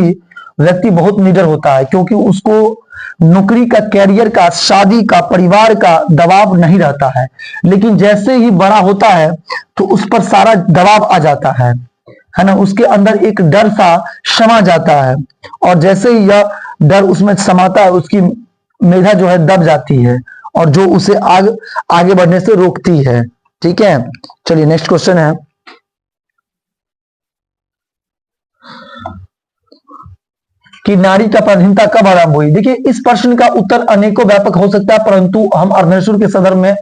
व्यक्ति बहुत निडर होता है, क्योंकि उसको नौकरी का, कैरियर का, शादी का, परिवार का दबाव नहीं रहता है। लेकिन जैसे ही बड़ा होता है तो उस पर सारा दबाव आ जाता है ना, उसके अंदर एक डर सा समा जाता है, और जैसे ही यह डर उसमें समाता है, उसकी मेधा जो है दब जाती है, और जो उसे आगे बढ़ने से रोकती है। ठीक है, चलिए नेक्स्ट क्वेश्चन है कि नारी का पराधीनता कब आरंभ हुई। देखिए, इस प्रश्न का उत्तर अनेकों व्यापक हो सकता है, परंतु हम अर्धनेश्वर के सदर में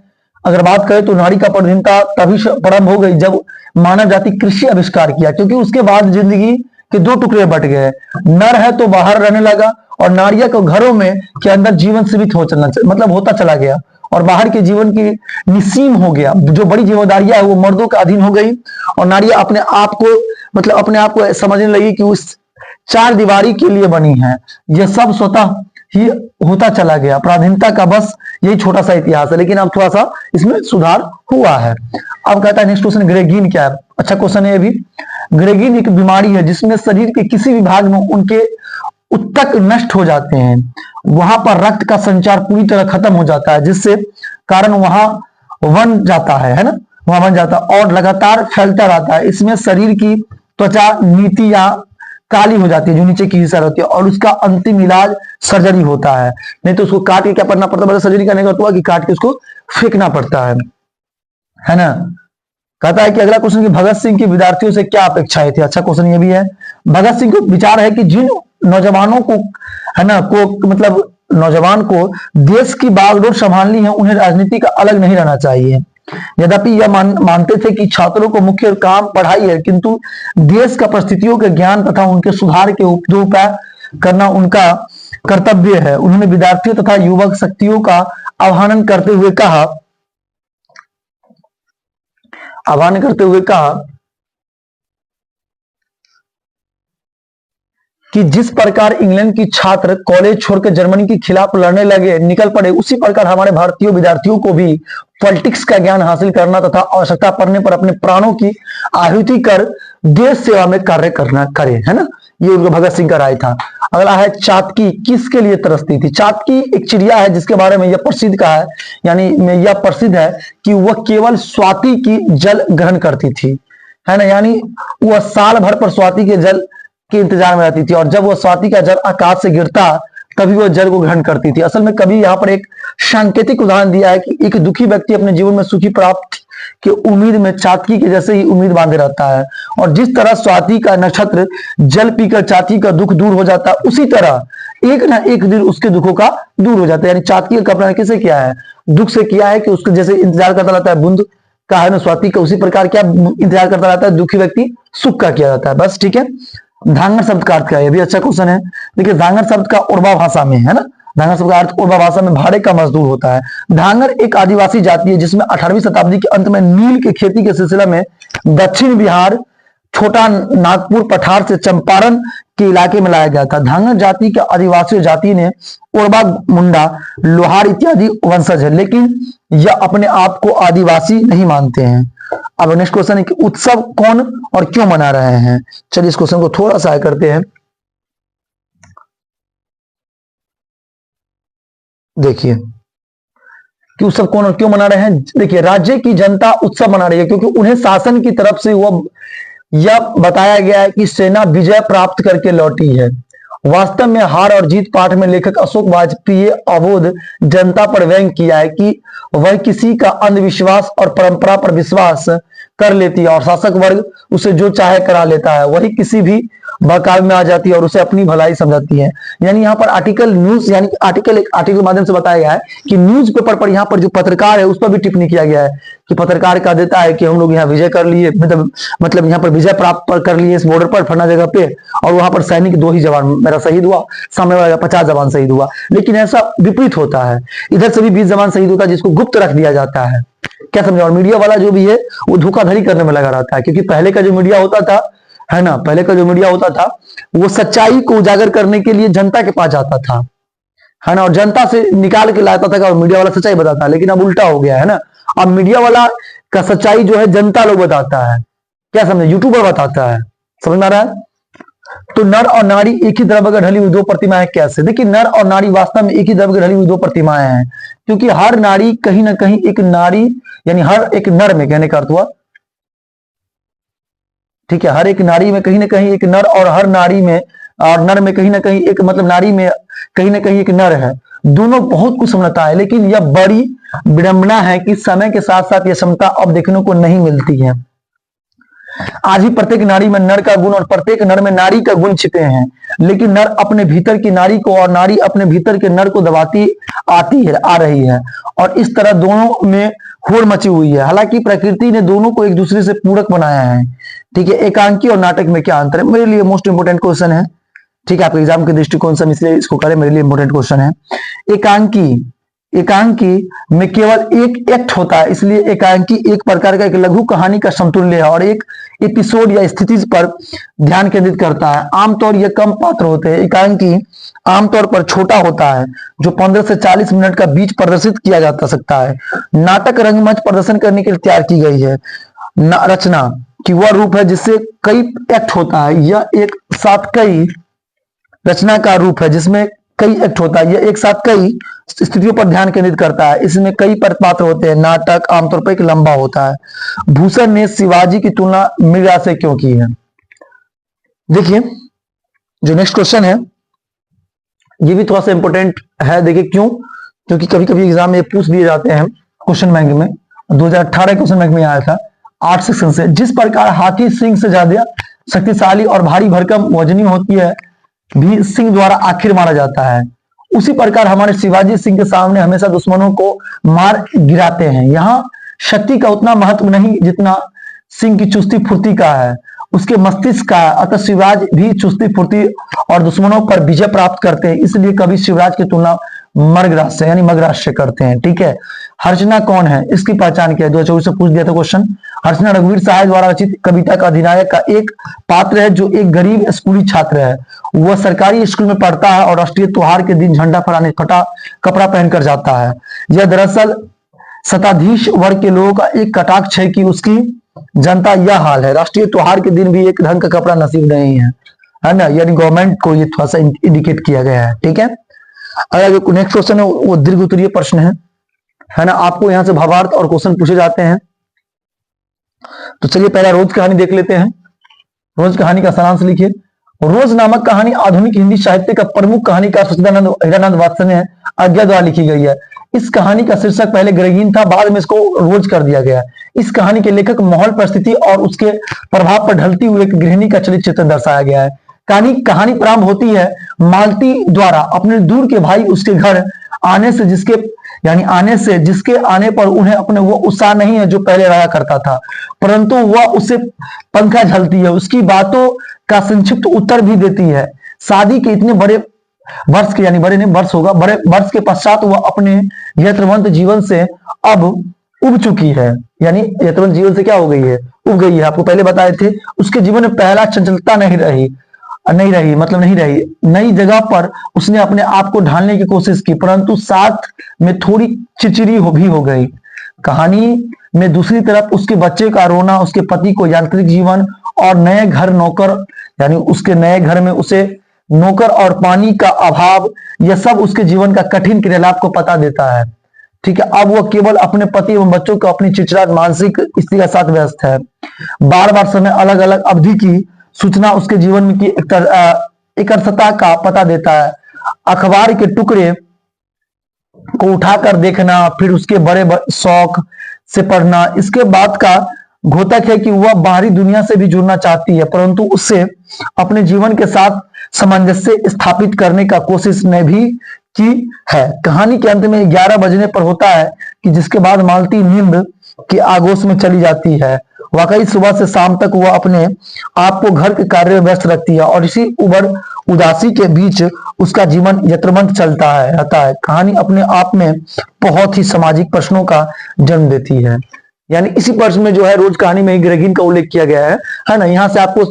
अगर बात करें तो नारी का पराधीनता तभी प्रारंभ हो गई जब मानव जाति कृषि आविष्कार किया, क्योंकि उसके बाद जिंदगी के दो टुकड़े बट गए। नर है तो बाहर रहने लगा, और नारिया को घरों में के अंदर जीवन सीमित हो चलना, मतलब होता चला गया, और बाहर के जीवन की निसीम हो गया। जो बड़ी जिम्मेदारियां है वो मर्दों के अधीन हो गई, और नारियां अपने आप को, मतलब अपने आप को समझने लगी कि उस चार दीवारी के लिए बनी है। यह सब स्वतः ही होता चला गया। पराधीनता का बस यही छोटा सा इतिहास है, लेकिन अब थोड़ा सा इसमें सुधार हुआ है। अब कहता है नेक्स्ट क्वेश्चन, ग्रेगिन क्या है? अच्छा क्वेश्चन है ये भी। ग्रेगिन एक बीमारी है जिसमें शरीर के किसी भी भाग में उनके उत्तक नष्ट हो जाते हैं, वहां पर रक्त का संचार पूरी तरह खत्म हो जाता है, जिससे कारण वहां बन जाता है ना, वहां बन जाता है और लगातार फैलता रहता है। इसमें शरीर की त्वचा नीति या काली हो जाती है, जो नीचे की हिस्सा रहती है, और उसका अंतिम इलाज सर्जरी होता है। नहीं तो उसको काट के क्या करना पड़ता है, मतलब सर्जरी करने का मतलब कि काट के उसको फेंकना पड़ता है ना। कहता है कि अगला क्वेश्चन कि भगत सिंह के विद्यार्थियों से क्या अपेक्षाएं थी। अच्छा क्वेश्चन ये भी है। भगत सिंह को विचार है कि जिन नौजवानों को, है ना, को मतलब नौजवान को देश की बागडोर संभालनी है, उन्हें राजनीति का अलग नहीं रहना चाहिए। यद्यपि यह मानते थे कि छात्रों को मुख्य काम पढ़ाई है, किंतु देश का परिस्थितियों के ज्ञान तथा उनके सुधार के उपाय करना उनका कर्तव्य है। उन्होंने विद्यार्थियों तथा युवक शक्तियों का आह्वान करते हुए कहा कि जिस प्रकार इंग्लैंड की छात्र कॉलेज छोड़कर जर्मनी के खिलाफ लड़ने लगे, निकल पड़े, उसी प्रकार हमारे भारतीय विद्यार्थियों को भी पॉलिटिक्स का ज्ञान हासिल करना तथा आवश्यकता पड़ने पर अपने प्राणों की आहुति कर देश सेवा में कार्य करना करे, है ना। ये उनका भगत सिंह का राय था। अगला है चातकी किसके लिए तरसती थी। चातकी एक चिड़िया है जिसके बारे में यह प्रसिद्ध कहा है, यानी यह प्रसिद्ध है कि वह केवल स्वाति की जल ग्रहण करती थी, है ना, यानी वह साल भर पर स्वाति के जल के इंतजार में रहती थी, और जब वह स्वाति का जल आकाश से गिरता तभी वह जल को ग्रहण करती थी। असल में कभी यहाँ पर एक सांकेतिक उदाहरण दिया है कि एक दुखी व्यक्ति अपने जीवन में सुखी प्राप्त की उम्मीद में चातकी के जैसे ही उम्मीद बांधे रहता है, और जिस तरह स्वाति का नक्षत्र जल पीकर चातकी का दुख दूर हो जाता है, उसी तरह एक ना एक दिन उसके दुखों का दूर हो जाता है। यानी चातकी का कल्पना किसे किया है, दुख से किया है, कि उसको जैसे इंतजार करता रहता है बूंद का, है ना, स्वाति का, उसी प्रकार क्या इंतजार करता रहता है दुखी व्यक्ति सुख का किया जाता है। बस ठीक है। धांगर शब्द का अर्थ क्या है, ये भी अच्छा क्वेश्चन है। देखिए, धांगर शब्द का उर्वा भाषा में, है ना, धांगर शब्द का अर्थ उर्वा भाषा में भाड़े का मजदूर होता है। धांगर एक आदिवासी जाति है जिसमें 18वीं शताब्दी के अंत में नील की खेती के सिलसिले में दक्षिण बिहार, छोटा नागपुर पठार से चंपारण के इलाके में लाया गया था। धांगर जाति के आदिवासी जाति ने उर्वा, मुंडा, लोहार इत्यादि वंशज है, लेकिन यह अपने आप को आदिवासी नहीं मानते हैं। अब नेक्स्ट क्वेश्चन है कि उत्सव कौन और क्यों मना रहे हैं। चलिए इस क्वेश्चन को थोड़ा सा करते हैं। देखिए कि उत्सव कौन और क्यों मना रहे हैं। देखिए, राज्य की जनता उत्सव मना रही है क्योंकि उन्हें शासन की तरफ से वह यह बताया गया है कि सेना विजय प्राप्त करके लौटी है। वास्तव में हार और जीत पाठ में लेखक अशोक वाजपेयी अवोध जनता पर व्यंग किया है कि वह किसी का अंधविश्वास और परंपरा पर विश्वास कर लेती है और शासक वर्ग उसे जो चाहे करा लेता है। वही किसी भी बहकावे में आ जाती है और उसे अपनी भलाई समझती है। यानी यहाँ पर आर्टिकल न्यूज यानी आर्टिकल एक आर्टिकल के माध्यम से बताया गया है कि न्यूज पेपर पर यहाँ पर जो पत्रकार है उस पर भी टिप्पणी किया गया है कि पत्रकार कह देता है कि हम लोग यहाँ विजय कर लिए, मतलब यहाँ पर विजय प्राप्त कर लिए इस बॉर्डर पर फलना जगह पे, और वहां पर सैनिक 2 ही जवान मेरा शहीद हुआ, सामने वाला 50 जवान शहीद हुआ। लेकिन ऐसा विपरीत होता है, इधर से भी 20 जवान शहीद होता है जिसको गुप्त रख दिया जाता है। क्या समझे? और मीडिया वाला जो भी है वो धोखाधड़ी करने में लगा रहता है, क्योंकि पहले का जो मीडिया होता था, है ना, पहले का जो मीडिया होता था वो सच्चाई को उजागर करने के लिए जनता के पास जाता था, है ना, और जनता से निकाल के लाता था और मीडिया वाला सच्चाई बताता। लेकिन अब उल्टा हो गया है ना, अब मीडिया वाला का सच्चाई जो है जनता लोग बताता है। क्या समझे? यूट्यूबर बताता है। समझ में आ रहा है? तो नर और नारी एक ही द्रव्य में ढली हुई 2 प्रतिमाएं कैसे? देखिए, नर और नारी वास्तव में एक ही द्रव्य में ढली हुई 2 प्रतिमाएं हैं, क्योंकि हर नारी कहीं ना कहीं एक नारी, यानी हर एक नर में, कहने का अर्थ हुआ, ठीक है, हर एक नारी में कहीं ना कहीं एक नर, और हर नारी में और नर में कहीं ना कहीं एक, मतलब नारी में कहीं ना कहीं एक नर है। दोनों बहुत कुछ समझता है, लेकिन यह बड़ी विडंबना है कि समय के साथ साथ यह क्षमता अब देखने को नहीं मिलती है। आज भी प्रत्येक नारी में नर का गुण और प्रत्येक नर में नारी का गुण छिपे हैं, लेकिन नर अपने भीतर की नारी को और नारी अपने भीतर के नर को दबाती आ रही है, और इस तरह दोनों में होड़ मची हुई है। हालांकि प्रकृति ने दोनों को एक दूसरे से पूरक बनाया है। ठीक है, एकांकी और नाटक में क्या अंतर है? मेरे लिए मोस्ट इंपोर्टेंट क्वेश्चन है। ठीक है, आपके एग्जाम के दृष्टिकोण से इसलिए इसको करें, मेरे लिए इंपोर्टेंट क्वेश्चन है। एकांकी में केवल एक एक्ट होता है, इसलिए एकांकी एक प्रकार का एक लघु कहानी का समतुल्य है और एक एपिसोड या स्थिति पर ध्यान केंद्रित करता है। आमतौर ये कम पात्र होते हैं। एकांकी आमतौर पर छोटा होता है, जो 15 से 40 मिनट का बीच प्रदर्शित किया जा सकता है। नाटक रंगमंच प्रदर्शन करने के लिए तैयार की गई है। रचना की वह रूप है जिससे कई एक्ट होता है। यह एक साथ कई रचना का रूप है जिसमें कई एक्ट होता है। यह एक साथ कई स्थितियों पर ध्यान केंद्रित करता है। इसमें कई पात्र होते हैं। नाटक आमतौर पर एक लंबा होता है। भूषण ने शिवाजी की तुलना मीरा से क्यों की है? देखिए, जो नेक्स्ट क्वेश्चन है ये भी थोड़ा सा इंपॉर्टेंट है। देखिए क्यों? क्योंकि कभी कभी एग्जाम में पूछ दिए जाते हैं क्वेश्चन बैंक में। 2018 क्वेश्चन बैंक में आया था 8 सेक्शन से। जिस प्रकार हाथी सिंह से ज्यादा शक्तिशाली और भारी भरकम वजनी होती है भी सिंह द्वारा आखिर मारा जाता है, उसी प्रकार हमारे शिवाजी सिंह के सामने हमेशा दुश्मनों को मार गिराते हैं। यहाँ शक्ति का उतना महत्व नहीं जितना सिंह की चुस्ती फुर्ती का है, उसके मस्तिष्क का। अतः शिवराज भी चुस्ती फुर्ती और दुश्मनों पर विजय प्राप्त करते हैं, इसलिए कभी शिवराज की तुलना मर्गराज से यानी मगराज से करते हैं। ठीक है, हर्षना कौन है? इसकी पहचान क्या है? 2024 से पूछ दिया था क्वेश्चन। हर्षना रघुवीर सहाय द्वारा रचित कविता का अधिनायक का एक पात्र है, जो एक गरीब स्कूली छात्र है। वह सरकारी स्कूल में पढ़ता है और राष्ट्रीय त्योहार के दिन झंडा फहराने फटा कपड़ा पहनकर जाता है। यह दरअसल शताधीश वर्ग के लोगों का एक कटाक्ष है कि उसकी जनता यह हाल है। राष्ट्रीय त्योहार के दिन भी एक ढंग का कपड़ा नसीब नहीं है ना, यानी गवर्नमेंट को ये थोड़ा सा इंडिकेट किया गया है। ठीक है, अगर जो नेक्स्ट क्वेश्चन है वो दीर्घ उत्तरीय प्रश्न है ना। आपको यहां से भावार्थ और क्वेश्चन पूछे जाते हैं। तो चलिए पहला रोज कहानी देख लेते हैं। रोज कहानी का सारांश लिखिए। रोज नामक कहानी आधुनिक हिंदी साहित्य का प्रमुख कहानीकार सच्चिदानंद हीरानंद वात्सल्य आज्ञा द्वारा लिखी गई है। इस कहानी का शीर्षक पहले ग्रहगीन था, बाद में इसको रोज कर दिया गया। इस कहानी के लेखक माहौल परिस्थिति और उसके प्रभाव पर ढलती हुई एक गृहिणी का चरित्र चित्रण दर्शाया गया है। कहानी प्रारंभ होती है मालती द्वारा अपने दूर के भाई उसके घर आने से, जिसके आने पर उन्हें अपने वो उत्साह नहीं है जो पहले रहा करता था, परंतु वह उसे पंखा झलती है। उसकी बातों का संक्षिप्त उत्तर भी देती है। शादी के इतने बड़े वर्ष के, यानी बड़े नहीं वर्ष होगा, बड़े वर्ष के पश्चात वह अपने यत्रवंत जीवन से अब उब चुकी है। यानी यत्रवंत जीवन से क्या हो गई है? उब गई है। आपको पहले बताए थे उसके जीवन में पहला चंचलता नहीं रही। नई जगह पर उसने अपने आप को ढालने की कोशिश की, परंतु साथ में थोड़ी चिड़चिड़ी भी हो गई। कहानी में दूसरी तरफ उसके बच्चे का रोना, उसके पति को यांत्रिक जीवन और नए घर नौकर, यानी उसके नए घर में उसे नौकर और पानी का अभाव, यह सब उसके जीवन का कठिन क्रियालाप को पता देता है। ठीक है, अब वह केवल अपने पति एवं बच्चों को अपनी चिड़चिड़ाहट मानसिक स्थिति के साथ व्यस्त है। बार बार समय अलग अलग अवधि की सूचना उसके जीवन में की एकरसता का पता देता है। अखबार के टुकड़े को उठाकर देखना, फिर उसके बड़े शौक से पढ़ना, इसके बाद का घोतक है कि वह बाहरी दुनिया से भी जुड़ना चाहती है, परंतु उससे अपने जीवन के साथ सामंजस्य स्थापित करने का कोशिश ने भी की है। कहानी के अंत में 11 बजने पर होता है कि जिसके बाद मालती नींद की आगोश में चली जाती है। वाकई सुबह से शाम तक वह अपने आप को घर के कार्य में व्यस्त रखती है और इसी उबर उदासी के बीच उसका जीवन यत्रमंत चलता है रहता है। कहानी अपने आप में बहुत ही सामाजिक प्रश्नों का जन्म देती है। यानी इसी प्रश्न में जो है रोज कहानी में ग्रेगिन का उल्लेख किया गया है ना। यहाँ से आपको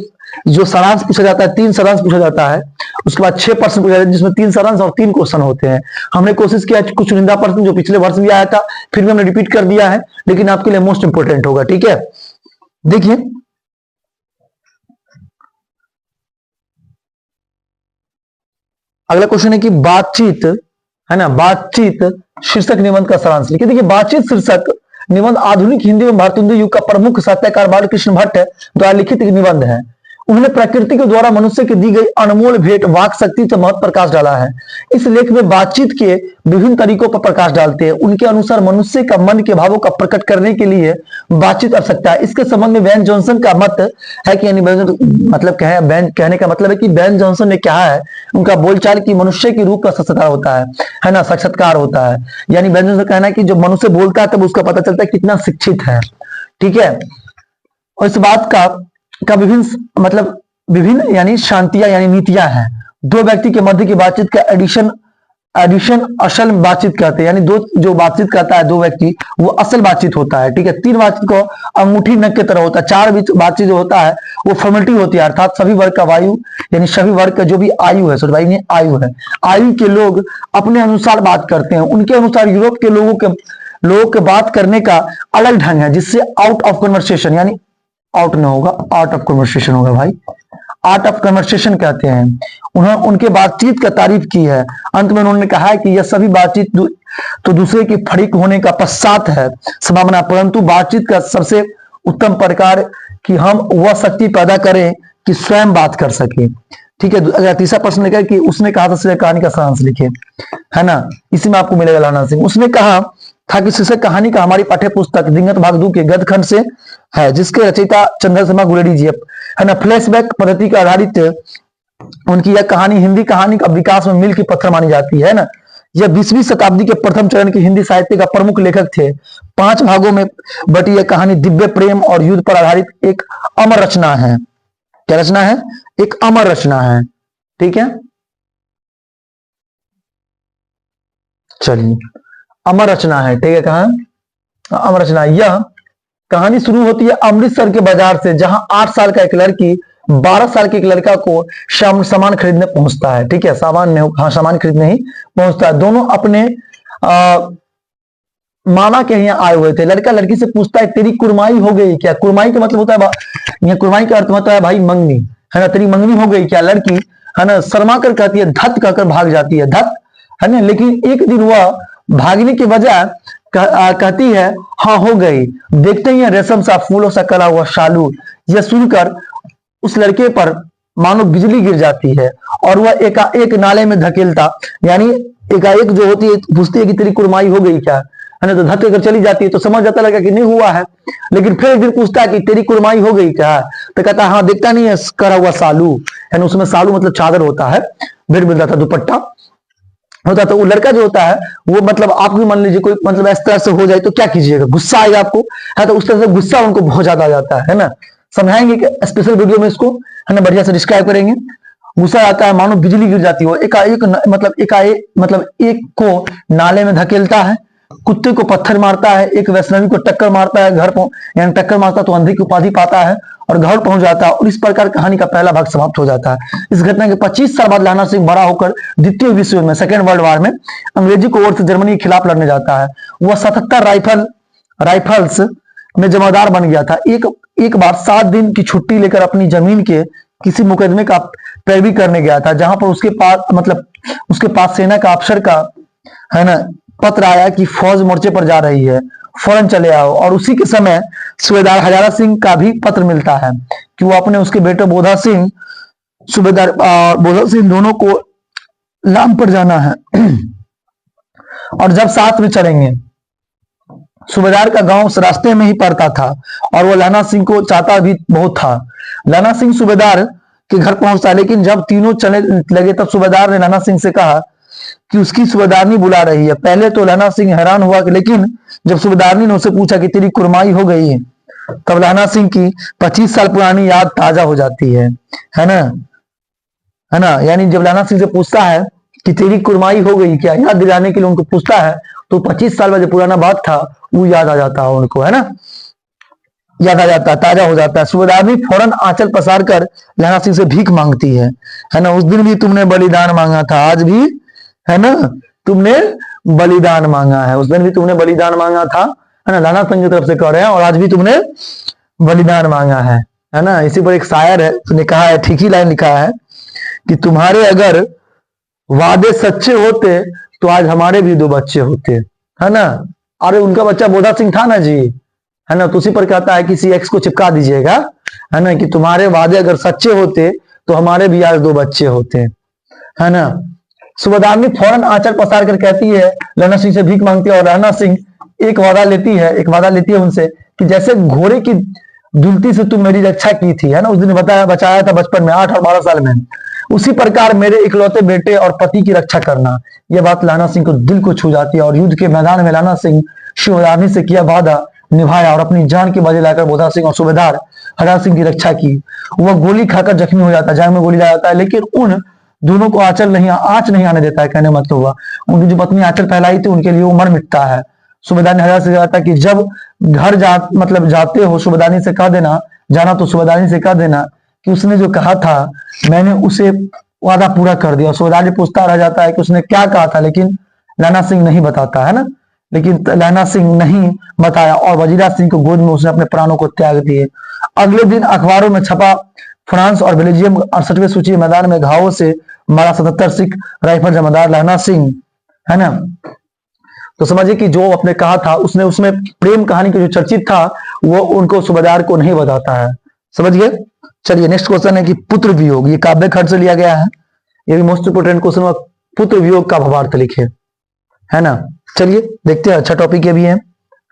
जो सारांश पूछा जाता है, 3 सारांश पूछा जाता है, उसके बाद 6 प्रश्न पूछा जाता है जिसमें 3 सारांश और 3 क्वेश्चन होते हैं। हमने कोशिश किया कुछ चुनिंदा प्रश्न जो पिछले वर्ष भी आया था, फिर भी हमने रिपीट कर दिया है, लेकिन आपके लिए मोस्ट इंपोर्टेंट होगा। ठीक है, देखिए अगला क्वेश्चन है कि बातचीत, है ना, बातचीत शीर्षक निबंध का सारांश लिखिए। देखिए बातचीत शीर्षक निबंध आधुनिक हिंदी में भारतीय युग का प्रमुख साहित्यकार बालकृष्ण भट्ट द्वारा लिखित एक निबंध है। उन्होंने प्रकृति के द्वारा मनुष्य की दी गई अनमोल भेंट वाक शक्ति से महत्व प्रकाश डाला है। इस लेख में बातचीत के विभिन्न तरीकों पर प्रकाश डालते हैं। उनके अनुसार मनुष्य का मन के भावों का प्रकट करने के लिए बातचीत आवश्यकता है। इसके संबंध में बेन जॉनसन का मत है कि यानी मतलब कहने का मतलब है कि बेन जॉनसन ने कहा है, उनका बोलचाल की मनुष्य के रूप का साक्षात्कार होता है ना, साक्षात्कार होता है। यानी बेन जॉनसन का कहना है कि जब मनुष्य बोलता है तब उसका पता चलता है कितना शिक्षित है। ठीक है, और इस बात का विभिन्न यानी शांतियां यानी नीतियां हैं। दो व्यक्ति के मध्य की बातचीत का एडिशन असल बातचीत कहते हैं। यानी दो जो बातचीत करता है दो व्यक्ति, वो असल बातचीत होता है। ठीक है, 3 बातचीत को अंगूठी नक के तरह होता है। 4 बातचीत जो होता है वो फॉर्मेलिटी होती है, अर्थात सभी वर्ग का वायु यानी सभी वर्ग का जो भी आयु है, सॉरी भाई नहीं आयु है, आयु के लोग अपने अनुसार बात करते हैं। उनके अनुसार यूरोप के लोगों के बात करने का अलग ढंग है, जिससे आउट ऑफ कन्वर्सेशन यानी आउट ना होगा, आर्ट ऑफ कन्वर्सेशन होगा भाई, आर्ट ऑफ कन्वर्सेशन कहते हैं। उन्होंने उनके बातचीत का तारीफ की है। अंत में उन्होंने कहा है कि यह सभी बातचीत तो दूसरे की फरीक होने का पश्चात है संभावना, परंतु बातचीत का सबसे उत्तम प्रकार कि हम वह शक्ति पैदा करें कि स्वयं बात कर सके। ठीक है, अगर तीसरा प्रश्न लिखा कि उसने कहा था कहानी का सारांश लिखे, है ना, इसी में आपको मिलेगा लाना सिंह। उसने कहा था कि शीर्षक कहानी का हमारी पाठ्य पुस्तक दिगंत भाग 2 के गद्य खंड से है, जिसके रचयिता चंद्र शर्मा गुलेरी जी है ना। फ्लैशबैक पद्धति का आधारित उनकी यह कहानी हिंदी कहानी का विकास में मील की पत्थर मानी जाती है ना। यह 20वीं शताब्दी के प्रथम चरण के हिंदी साहित्य का प्रमुख लेखक थे। 5 भागों में बटी यह कहानी दिव्य प्रेम और युद्ध पर आधारित एक अमर रचना है। क्या रचना है? एक अमर रचना है। ठीक है, चलिए अमर रचना है। ठीक है, कहा अमर रचना। यह कहानी शुरू होती है अमृतसर के बाजार से, जहां 8 साल का एक लड़की 12 साल के एक लड़का को सामान खरीदने पहुंचता है। ठीक है, सामान खरीदने ही पहुंचता है। दोनों अपने मामा के यहाँ आए हुए थे। लड़का लड़की से पूछता है तेरी कुरमाई हो गई क्या? कुरमाई का मतलब होता है, यह कुरमाई का अर्थ होता है भाई मंगनी, है ना। तेरी मंगनी हो गई क्या? लड़की है ना शर्मा कर कहती है, धत कहकर भाग जाती है, धत, है ना। लेकिन एक दिन वह भागने के बजाय कहती है हाँ हो गई। देखते ही रेशम सा फूलों सा कला हुआ शालू, यह सुनकर उस लड़के पर मानो बिजली गिर जाती है और वह एकाएक नाले में धकेलता, यानी एकाएक जो होती है पूछती है कि तेरी कुरमाई हो गई क्या, है ना, तो धक्के कर चली जाती है। तो समझ जाता लगा कि नहीं हुआ है, लेकिन फिर एक दिन पूछता है कि तेरी कुरमाई हो गई क्या, तो कहता है हाँ, देखता नहीं है करा हुआ सालू, है ना। उसमें सालू मतलब चादर होता है, भेड़ मिलता था, दुपट्टा होता। तो वो लड़का जो होता है वो मतलब आप भी मान लीजिए कोई मतलब इस तरह से हो जाए तो क्या कीजिएगा? गुस्सा आएगा आपको, है, तो उस तरह से गुस्सा उनको बहुत ज्यादा आ जाता है ना। समझाएंगे कि स्पेशल वीडियो में इसको, है ना, बढ़िया से डिस्क्राइब करेंगे। गुस्सा आता है, मानो बिजली गिर जाती हो, एकाएक मतलब एक को नाले में धकेलता है, कुत्ते को पत्थर मारता है, एक वैष्णवी को टक्कर मारता है, घर यानी टक्कर मारता तो अंधे की उपाधि पाता है और घर पहुंच जाता है। और इस प्रकार कहानी का पहला भाग समाप्त हो जाता है। इस घटना के 25 साल बाद लाना सिंह बड़ा होकर द्वितीय विश्व युद्ध में, सेकेंड वर्ल्ड वॉर में अंग्रेजी को ओर से जर्मनी के खिलाफ लड़ने जाता है। वह 77 राइफल्स में जमादार बन गया था। एक बार 7 दिन की छुट्टी लेकर अपनी जमीन के किसी मुकदमे का पैरवी करने गया था, जहां पर उसके पास सेना का अफसर का, है ना, पत्र आया कि फौज मोर्चे पर जा रही है, फौरन चले आओ। और उसी के समय सूबेदार हजारा सिंह का भी पत्र मिलता है कि वो अपने उसके बेटे बोधा सिंह, सूबेदार बोधा सिंह दोनों को लाम पर जाना है और जब साथ में चलेंगे सूबेदार का गांव उस रास्ते में ही पड़ता था और वो लाना सिंह को चाहता भी बहुत था। लाना सिंह सूबेदार के घर पहुंचता, लेकिन जब तीनों चलने लगे तब सूबेदार ने लाना सिंह से कहा कि उसकी सूबेदारनी बुला रही है। पहले तो लाना सिंह हैरान हुआ, लेकिन जब सूबेदारनी ने उससे पूछा कि तेरी कुरमाई हो गई है, तब लाना सिंह की 25 साल पुरानी याद ताजा हो जाती है ना, है ना। यानी जब लाना सिंह से पूछता है कि तेरी कुरमाई हो गई क्या, याद दिलाने के लिए उनको पूछता है, तो 25 साल में जो पुराना बात था वो याद आ जाता है उनको, है ना, याद आ जाता है, ताजा हो जाता है। सूबेदारनी फौरन आंचल पसार कर लाना सिंह से भीख मांगती है ना। उस दिन भी तुमने बलिदान मांगा था, आज भी, है ना, तुमने बलिदान मांगा है। उस दिन भी तुमने बलिदान मांगा था, है ना, लाना सिंह की तरफ से कह रहे हैं, और आज भी तुमने बलिदान मांगा है ना। इसी पर एक शायर है, उसने कहा है, ठीक ही लाइन लिखा है कि तुम्हारे अगर वादे सच्चे होते तो आज हमारे भी 2 बच्चे होते, है ना। अरे उनका बच्चा बोधा सिंह था ना जी, है ना, तो उसी पर कहता है किसी एक्स को चिपका दीजिएगा, है ना, कि तुम्हारे वादे अगर सच्चे होते तो हमारे भी आज 2 बच्चे होते, है ना। सूबेदारनी फौरन आंचल पसार कर कहती है, लाना सिंह से भीख मांगती है, और लाना सिंह एक वादा लेती है उनसे कि जैसे घोड़े की दुलती से तुम मेरी रक्षा की थी, है ना, उस दिन बचाया था बचपन में 8 और 12 साल में, उसी प्रकार मेरे इकलौते बेटे और पति की रक्षा करना। यह बात लाना सिंह को दिल को छू जाती है, और युद्ध के मैदान में लाना सिंह सूबेदारनी से किया वादा निभाया और अपनी जान की बाजी लाकर बोधा सिंह और सूबेदार हरा सिंह की रक्षा की। वह गोली खाकर जख्मी हो जाता है, जान में गोली लगा जाता है, लेकिन उन दोनों को आंच नहीं आने देता है। कहने मतलब हुआ, उनकी जो पत्नी आंचल फैलाई थी उनके लिए वो मर मिटता है। सूबेदार ने हरा से कहा था कि जब घर जाते हो सूबेदारनी से कह देना, जाना तो सूबेदारनी से कह देना कि उसने जो कहा था मैंने उसे वादा पूरा कर दिया। सूबेदार जी पूछता रह जाता है कि उसने क्या कहा था, लेकिन लाना सिंह नहीं बताता, है ना, लेकिन लाना सिंह नहीं बताया, और वजीरा सिंह को गोद में उसने अपने प्राणों को त्याग दिए। अगले दिन अखबारों में छपा, फ्रांस और बेल्जियम 68वें सूची मैदान में घावों से मारा 77 सिख राइफल जमादार लाना सिंह, है ना। तो समझिए कि जो अपने कहा था उसने, उसमें प्रेम कहानी की जो चर्चित था वो उनको सूबेदार को नहीं बताता है, समझ गए। चलिए नेक्स्ट क्वेश्चन है कि पुत्र वियोग, ये काव्य खंड से लिया गया है, ये भी मोस्ट इंपोर्टेंट क्वेश्चन हुआ, पुत्र वियोग का भावार्थ लिखे, है ना। चलिए देखते हैं, अच्छा टॉपिक ये भी है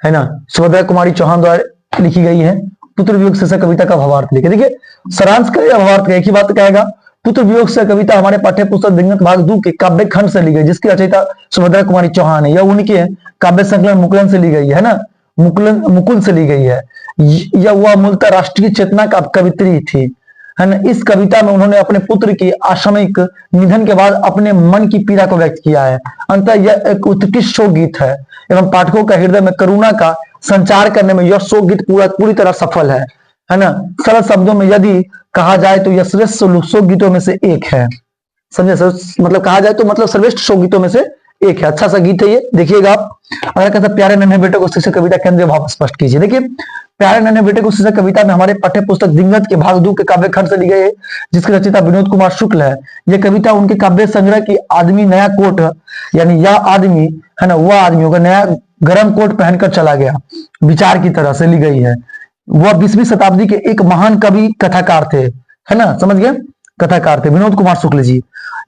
ना। सुभद्रा कुमारी चौहान द्वारा लिखी गई है पुत्र वियोग से कविता का भावार्थ लिखे। देखिए सारांश का भावार्थ एक ही बात कहेगा, पुत्र वियोग से कविता हमारे पाठ्य पुस्तक दिगंत भाग 2 के काव्य खंड से ली गई, जिसकी रचयिता सुभद्रा कुमारी चौहान है। यह उनके काव्य संकलन मुकुलन से ली गई है ना, मुकुल से ली गई है। यह वह मूलतः राष्ट्रीय चेतना का कवित्री थी, है ना। इस कविता में उन्होंने अपने पुत्र की आकस्मिक निधन के बाद अपने मन की पीड़ा को व्यक्त किया है। अंततः यह एक उत्कृष्ट शोक गीत है एवं पाठकों का हृदय में करुणा का संचार करने में यह शोक गीत पूरी तरह सफल है ना। सरल शब्दों में यदि कहा जाए तो यह श्रेष्ठ शोक गीतों में से एक है, समझे, मतलब कहा जाए तो मतलब श्रेष्ठ शोक गीतों में से एक है। अच्छा सा गीत है ये, देखिएगा आप। अगर कहते प्यारे नन्हे बेटे को शीर्षक कविता केंद्रीय भाव स्पष्ट कीजिए। देखिए प्यारे नन्हे बेटे को शीर्षक कविता में हमारे पाठ्य पुस्तक दिगंत के भाग 2 के काव्य खंड से ली गई है, जिसके रचयिता विनोद कुमार शुक्ल है। यह कविता उनके काव्य संग्रह की आदमी नया कोट, यानी यह आदमी, है ना, वह आदमी होगा नया गर्म कोट पहनकर चला गया, विचार की तरह से ली गई है। वह 20वीं शताब्दी के एक महान कवि कथाकार थे, है ना, समझ गए, कथाकार थे विनोद कुमार शुक्ल जी।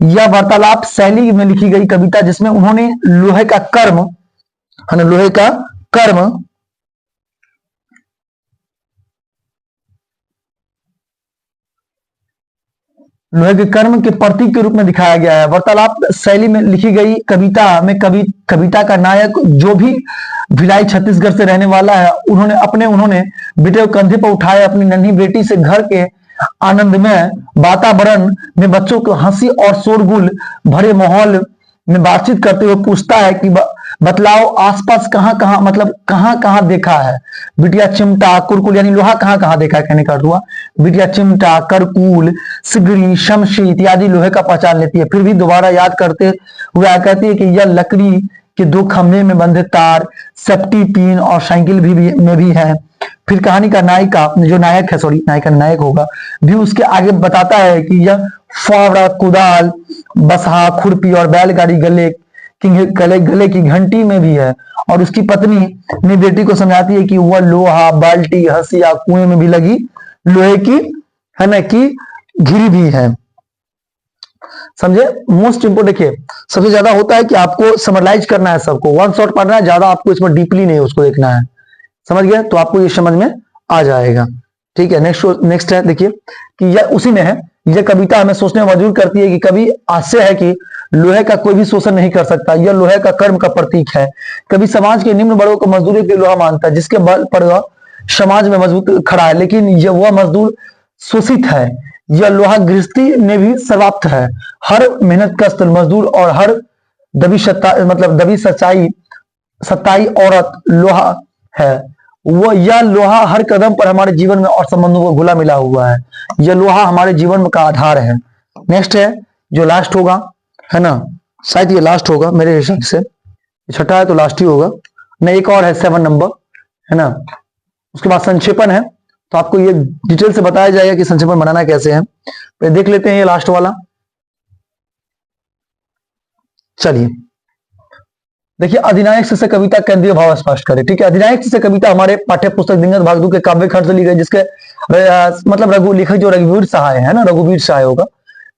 यह वार्तालाप शैली में लिखी गई कविता जिसमें उन्होंने लोहे का कर्म, है ना, लोहे का कर्म लोहे के कर्म के प्रतीक के रूप में दिखाया गया है। वार्तालाप शैली में लिखी गई कविता में कविता का नायक जो भी भिलाई छत्तीसगढ़ से रहने वाला है, उन्होंने बेटे को कंधे पर उठाए अपनी नन्ही बेटी से घर के आनंदमय वातावरण में बच्चों को हंसी और शोरगुल भरे माहौल में बातचीत करते हुए पूछता है कि बतलाओ आसपास कहां कहां देखा है बिटिया चिमटा कुरकुल, यानी लोहा कहां कहां देखा है, कहने का अर्थ हुआ बिटिया चिमटा करकुल सिगड़ी शमशी इत्यादि लोहे का पहचान लेती है। फिर भी दोबारा याद करते हुए कहती है कि यह लकड़ी के 2 खंभे में बंधे तार, सेफ्टी पिन और साइकिल में भी है। फिर कहानी का नायक होगा भी उसके आगे बताता है कि यह फावड़ा कुदाल बसहा खुरपी और बैलगाड़ी गले की घंटी में भी है। और उसकी पत्नी ने बेटी को समझाती है कि वह लोहा बाल्टी हंसिया कुएं में भी लगी लोहे की, है ना, की घिरी भी है। समझे? मोस्ट इंपोर्टेंट देखिए, सबसे ज्यादा होता है कि आपको समराइज करना है सबको, वन शॉट पढ़ना है, ज्यादा आपको इसमें डीपली नहीं उसको देखना है। समझ गया? तो आपको ये समझ में आ जाएगा। ठीक है, नेक्स्ट है देखिए कि यह उसी में है। यह कविता हमें सोचने में मजबूर करती है कि कभी आश्चर्य है कि लोहे का कोई भी शोषण नहीं कर सकता, यह लोहे का कर्म का प्रतीक है। कभी समाज के निम्न वर्गों को मजदूरी के लिए लोहा मानता है, जिसके बल पर वह समाज में मजबूत खड़ा है, लेकिन यह वह मजदूर शोषित है। यह लोहा गृहस्थी में भी समाप्त है। हर मेहनत कष्ट मजदूर और हर दबी सत्ता मतलब दबी सच्चाई औरत लोहा है। वो यह लोहा हर कदम पर हमारे जीवन में और संबंधों को घुला मिला हुआ है। यह लोहा हमारे जीवन का आधार है। नेक्स्ट है जो लास्ट होगा, है ना, शायद ये लास्ट होगा मेरे हिसाब से, छठा है तो लास्ट ही होगा। नहीं, एक और है 7 नंबर, है ना। उसके बाद संक्षेपण है, तो आपको ये डिटेल से बताया जाएगा कि संक्षेपण बनाना कैसे है। तो देख लेते हैं ये लास्ट वाला। चलिए देखिए, अधिनायक से कविता केंद्रीय भाव स्पष्ट करे। ठीक है, अधिनायक से कविता हमारे पाठ्य पुस्तक दिग्गज भागदू के काव्य खंड से ली गई, जिसके मतलब लेखक जो रघुवीर सहाय है ना, रघुवीर सहाय होगा,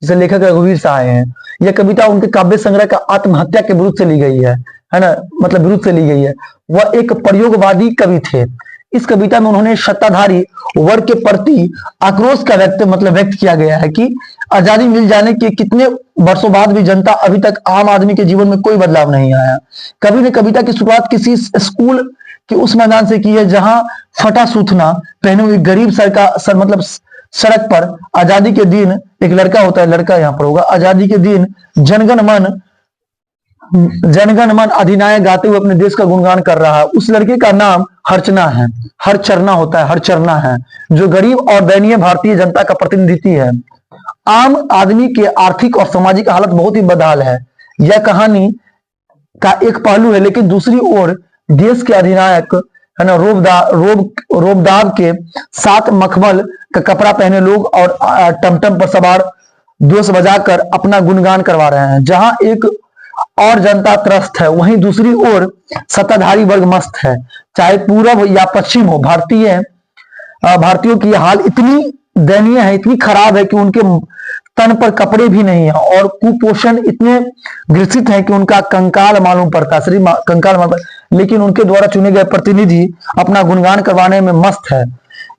जिसे लेखक रघुवीर सहाय हैं। यह कविता उनके काव्य संग्रह का आत्महत्या के विरुद्ध से ली गई है ना, मतलब विरुद्ध से ली गई है। वह एक प्रयोगवादी कवि थे। इस कविता में उन्होंने सत्ताधारी वर्ग के प्रति आक्रोश का व्यक्त किया गया है कि आजादी मिल जाने के कितने वर्षों बाद भी जनता अभी तक आम आदमी के जीवन में कोई बदलाव नहीं आया। कवि ने कविता की शुरुआत किसी स्कूल के उस मैदान से की है जहां फटा सूथना पहने हुई गरीब सड़क पर आजादी के दिन एक लड़का होता है, लड़का यहाँ पर होगा, आजादी के दिन जनगण मन अधिनायक गाते हुए अपने देश का गुणगान कर रहा है। उस लड़के का नाम हरचना है, हरचरना होता है, हरचरना है, जो गरीब और दयनीय भारतीय जनता का प्रतिनिधित्व है। आम आदमी के आर्थिक और सामाजिक हालत बहुत ही बदहाल है। यह कहानी का एक पहलू है, लेकिन दूसरी ओर देश के अधिनायक, है ना, रोबदाब के साथ मखमल का कपड़ा पहने लोग और टमटम पर सवार दोष बजाकर अपना गुणगान करवा रहे हैं। जहां एक और जनता त्रस्त है, वहीं दूसरी ओर सत्ताधारी वर्ग मस्त है। चाहे पूरब या पश्चिम हो, भारतीयों की हाल इतनी दयनीय है, इतनी खराब है कि उनके तन पर कपड़े भी नहीं है और कुपोषण इतने ग्रसित है कि उनका कंकाल मालूम पड़ता है, शरीर कंकाल मालूम पड़ता है, लेकिन उनके द्वारा चुने गए प्रतिनिधि अपना गुणगान करवाने में मस्त है।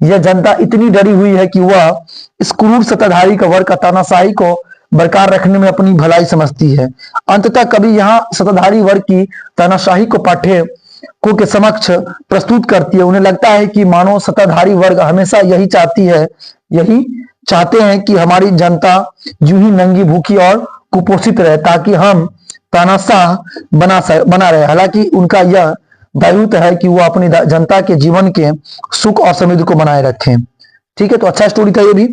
यह जनता इतनी डरी हुई है कि वह इस क्रूर सत्ताधारी का वर्ग का तानाशाही को बरकरार रखने में अपनी भलाई समझती है। अंततः कभी यहाँ सत्ताधारी वर्ग की तानाशाही को पाठकों के समक्ष प्रस्तुत करती है। उन्हें लगता है कि मानो सत्ताधारी वर्ग हमेशा यही चाहते हैं कि हमारी जनता यूं ही नंगी भूखी और कुपोषित रहे, ताकि हम तानाशाह बना रहे। हालांकि उनका यह दायित्व है कि वो अपनी जनता के जीवन के सुख और समृद्धि को बनाए रखें। ठीक है, तो अच्छा स्टोरी था ये भी,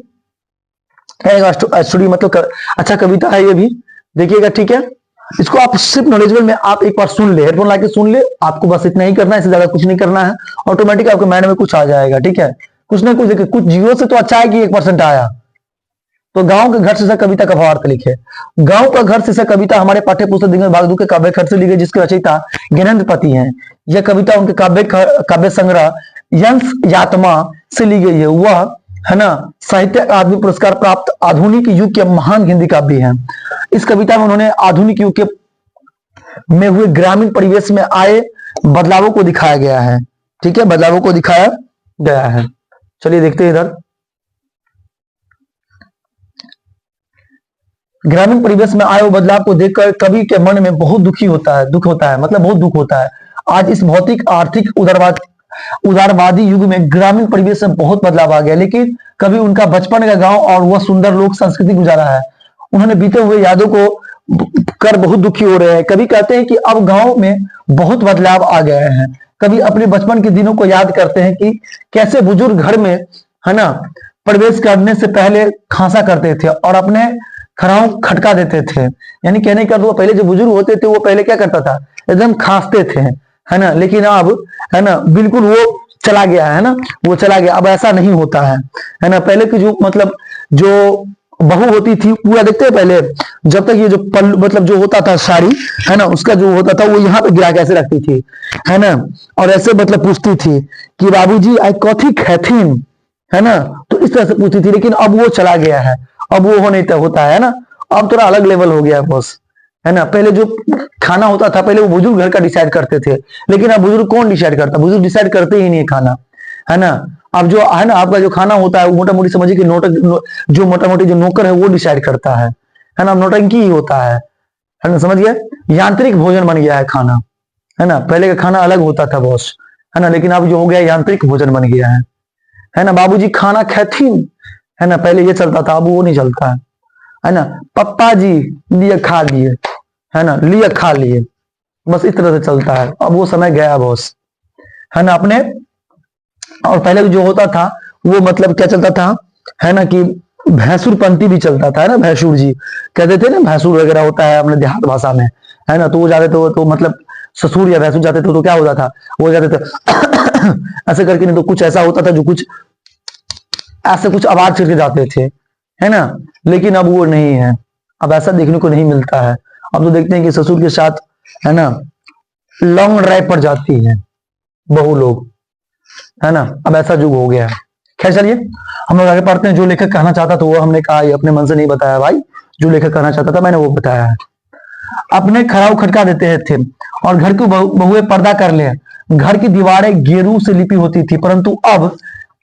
स्टोरी मतलब अच्छा कविता है ये भी, देखिएगा। ठीक है, इसको आप सिर्फ नॉलेजेबल में आप एक बार सुन ले, हेडफोन लाके सुन ले, आपको बस इतना ही करना है, इससे ज्यादा कुछ नहीं करना है, ऑटोमेटिक आपके माइंड में कुछ आ जाएगा। ठीक है, कुछ ना कुछ देखिए, कुछ जीरो से तो अच्छा है कि 1% आया। तो गांव के घर से कविता का भावार्थ लिखे। गांव का घर से कविता हमारे पाठ्य पुस्तक दिग्गज भागदू के काव्य खंड से ली गई, जिसके रचयिता ज्ञानेंद्र पति हैं। यह कविता उनके काव्य संग्रह यंस यात्मा से ली गई है। वह, है ना, साहित्य अकादमी पुरस्कार प्राप्त आधुनिक युग के महान हिंदी काव्य हैं। इस कविता में उन्होंने आधुनिक युग के में हुए ग्रामीण परिवेश में आए बदलावों को दिखाया गया है। ठीक है, बदलावों को दिखाया गया है। चलिए देखते हैं इधर। ग्रामीण परिवेश में आए बदलाव को देखकर कवि के मन में बहुत दुख होता है, मतलब बहुत दुख होता है। आज इस भौतिक आर्थिक उदारवादी युग में ग्रामीण परिवेश में बहुत बदलाव आ गया, लेकिन कभी उनका बचपन का गांव और वह सुंदर लोक संस्कृति गुजारा है। उन्होंने बीते हुए यादों को कर बहुत दुखी हो रहे हैं। कभी कहते हैं कि अब गांव में बहुत बदलाव आ गए हैं। कभी अपने बचपन के दिनों को याद करते हैं कि कैसे बुजुर्ग घर में, है ना, प्रवेश करने से पहले खांसा करते थे और अपने खराओं खटका देते थे। यानी कहने का वो पहले जो बुजुर्ग होते थे वो पहले क्या करता था, एकदम खांसते थे, है ना, लेकिन अब, है ना, बिल्कुल वो चला गया है ना, वो चला गया, अब ऐसा नहीं होता है ना। पहले की जो मतलब जो बहू होती थी पूरा देखते हैं पहले, जब तक ये जो पल्लू मतलब जो होता था साड़ी, है ना, उसका जो होता था वो यहाँ पे गिरा के ऐसे रखती थी, है ना, और ऐसे मतलब पूछती थी कि बाबूजी आई कॉफी खैथिन, है ना, तो इस तरह से पूछती थी। लेकिन अब वो चला गया है, अब वो नहीं होता है ना, अब थोड़ा अलग लेवल हो गया है बॉस, है ना। पहले जो खाना होता था, पहले वो बुजुर्ग घर का डिसाइड करते थे, लेकिन अब बुजुर्ग कौन डिसाइड करता, बुजुर्ग डिसाइड करते ही नहीं है खाना, है ना। अब जो है ना आपका जो खाना होता है वो मोटा मोटी समझिए कि जो मोटा मोटी जो नौकर है वो डिसाइड करता है ना। नौटंकी ही होता है ना, समझ गए। यांत्रिक भोजन बन गया है खाना, है ना। पहले का खाना अलग होता था बॉस, है ना, लेकिन अब जो हो गया यांत्रिक भोजन बन गया है ना। बाबूजी खाना खाथिन, है ना, पहले ये चलता था, अब वो नहीं चलता है ना। पप्पा जी लिए खा लिए, है ना, लिए खा लिए, बस इस तरह से चलता है। अब वो समय गया बॉस, है ना अपने। और पहले जो होता था वो मतलब क्या चलता था, है ना, कि भैंसुर पंथी भी चलता था, है ना। भैंसुर जी कहते थे ना, भैंसुर वगैरह होता है अपने देहात भाषा में, है ना। तो वो जाते थे तो मतलब ससुर या भैंसुर जाते थे तो क्या होता था, वो जाते थे ऐसे करके, नहीं तो कुछ ऐसा होता था जो कुछ ऐसे कुछ आवाज करके जाते थे, है ना। लेकिन अब वो नहीं है, अब ऐसा देखने को नहीं मिलता है। अब तो देखते हैं कि ससुर के साथ, है ना, लॉन्ग ड्राइव पर जाती है बहु लोग, है ना। अब ऐसा युग हो गया है। खैर चलिए हम लोग आगे पढ़ते हैं। जो लेखक कहना चाहता था वो हमने कहा, ये अपने मन से नहीं बताया भाई, जो लेखक कहना चाहता था मैंने वो बताया है। अपने खड़ाऊ खटका देते थे और घर की बहुएं पर्दा कर ले, घर की दीवारें गेरू से लिपी होती थी, परंतु अब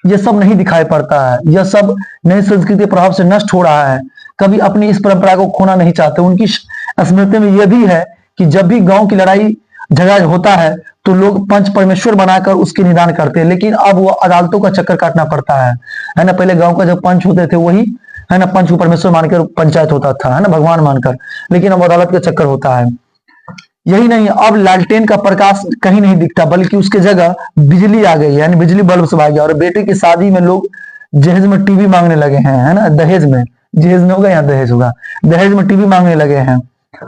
यह सब नहीं दिखाई पड़ता है। यह सब नई संस्कृति के प्रभाव से नष्ट हो रहा है। कभी अपनी इस परंपरा को खोना नहीं चाहते। उनकी स्मृति में यह भी है कि जब भी गांव की लड़ाई झगड़ा होता है तो लोग पंच परमेश्वर बनाकर उसके निदान करते हैं, लेकिन अब वो अदालतों का चक्कर काटना पड़ता है ना। पहले गांव का जब पंच होते थे वही, है ना, पंच को परमेश्वर मानकर पंचायत होता था, है ना, भगवान मानकर, लेकिन अब अदालत का चक्कर होता है। यही नहीं, अब लालटेन का प्रकाश कहीं नहीं दिखता, बल्कि उसके जगह बिजली आ गई है, यानी बिजली बल्ब सब आ गया। और बेटे की शादी में लोग जहेज में टीवी मांगने लगे हैं, है ना, दहेज में, जहेज में होगा या दहेज होगा, दहेज में टीवी मांगने लगे हैं।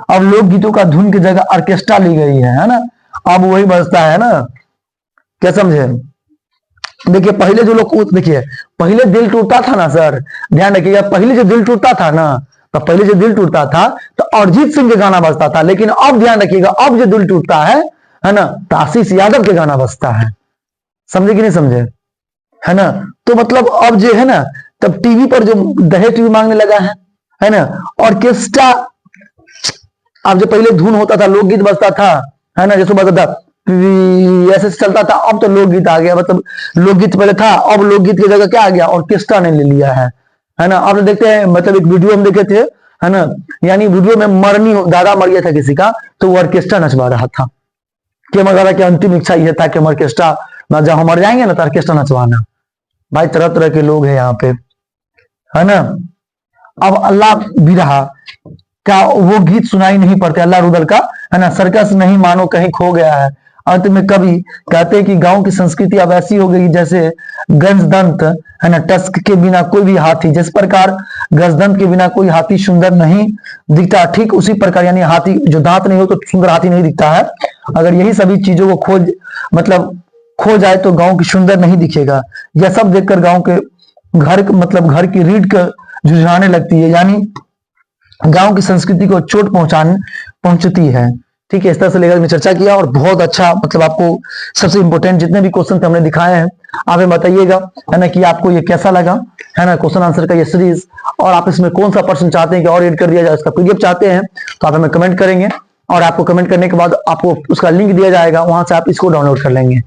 अब लोक गीतों का धुन की जगह ऑर्केस्ट्रा ली गई है ना। अब वही बजता है ना, क्या समझे। देखिए पहले जो लोग, देखिए पहले दिल टूटता था ना सर, ध्यान रखिएगा, पहले जो दिल टूटता था ना, तो पहले जो दिल टूटता था तो अरिजीत सिंह के गाना बजता था, लेकिन अब ध्यान रखिएगा, अब जो दिल टूटता है ना, तो आशीष यादव के गाना बजता है। समझे कि नहीं समझे, है ना। तो मतलब अब जो है ना, तब टीवी पर जो दहेज टीवी मांगने लगा है ना। ऑर्केस्ट्रा, अब जो पहले धुन होता था, लोकगीत बजता था, है ना, जैसे बजता था ऐसे चलता था, अब तो लोकगीत आ गया। मतलब लोकगीत पहले था, अब लोकगीत की जगह क्या आ गया, ऑर्केस्ट्रा ने ले लिया है ना। आप देखते हैं, मतलब एक वीडियो हम देखे थे, है ना, यानी वीडियो में मरनी, दादा मर गया था किसी का, तो वो ऑर्केस्ट्रा नचवा रहा था कि हमारे दादा की अंतिम इच्छा ये था कि हम ऑर्केस्ट्रा, जब हम मर जाएंगे ना तो ऑर्केस्ट्रा नचवाना। भाई तरह तरह के लोग हैं यहाँ पे, है ना। अब अल्लाह भी रहा का वो गीत सुनाई नहीं पड़ते, अल्लाह रुदल का, है ना, सर्कस नहीं मानो कहीं खो गया है। अंत में कवि कहते हैं कि गांव की संस्कृति अब ऐसी हो गई जैसे गजदंत, है ना, टस्क के बिना कोई भी हाथी, जिस प्रकार गजदंत के बिना कोई हाथी सुंदर नहीं दिखता, ठीक उसी प्रकार, यानी हाथी जो दांत नहीं हो तो सुंदर हाथी नहीं दिखता है। अगर यही सभी चीजों को खो जाए तो गांव की सुंदर नहीं दिखेगा। यह सब देखकर गांव के घर की रीढ़ झुंझुनाने लगती है, यानी गांव की संस्कृति को चोट पहुंचती है। ठीक है, इस तरह से लेकर मैं चर्चा किया और बहुत अच्छा, मतलब आपको सबसे इंपॉर्टेंट जितने भी क्वेश्चन हमने दिखाए हैं आप हमें बताइएगा, है ना, कि आपको ये कैसा लगा, है ना, क्वेश्चन आंसर का ये सीरीज। और आप इसमें कौन सा पर्सन चाहते हैं कि और ऐड कर दिया जाए, उसका पीडीएफ चाहते हैं तो आप हमें कमेंट करेंगे, और आपको कमेंट करने के बाद आपको उसका लिंक दिया जाएगा, वहां से आप इसको डाउनलोड कर लेंगे।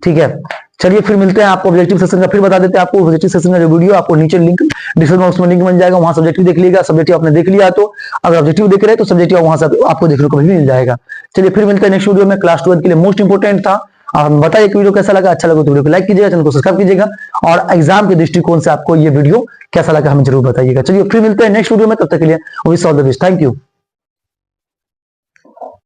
ठीक है, चलिए फिर मिलते हैं। आपको ऑब्जेक्टिव सेशन का फिर बता देते हैं, आपको ऑब्जेक्टिव सेशन का जो वीडियो आपको नीचे लिंक डिस्क्रिप्शन बॉक्स में लिंक मिल जाएगा, वहां सब्जेक्टिव देख लीजिएगा। सब्जेक्टिव आपने देख लिया तो अगर ऑब्जेक्टिव देख रहे हैं तो सब्जेक्टिव वहां से आपको देखने को भी मिल जाएगा। चलिए फिर मिलते हैं नेक्स्ट वीडियो में। क्लास 12 के लिए मोस्ट इंपोर्टेंट था। आप बताइए कि वीडियो कैसा लगा, अच्छा लगा तो वीडियो को लाइक कीजिएगा, चैनल को सब्सक्राइब कीजिएगा, और एग्जाम के दृष्टिकोण से आपको ये वीडियो कैसा लगा हमें जरूर बताइएगा। चलिए फिर मिलते हैं नेक्स्ट वीडियो में, तब तक के लिए wish all the best, thank you.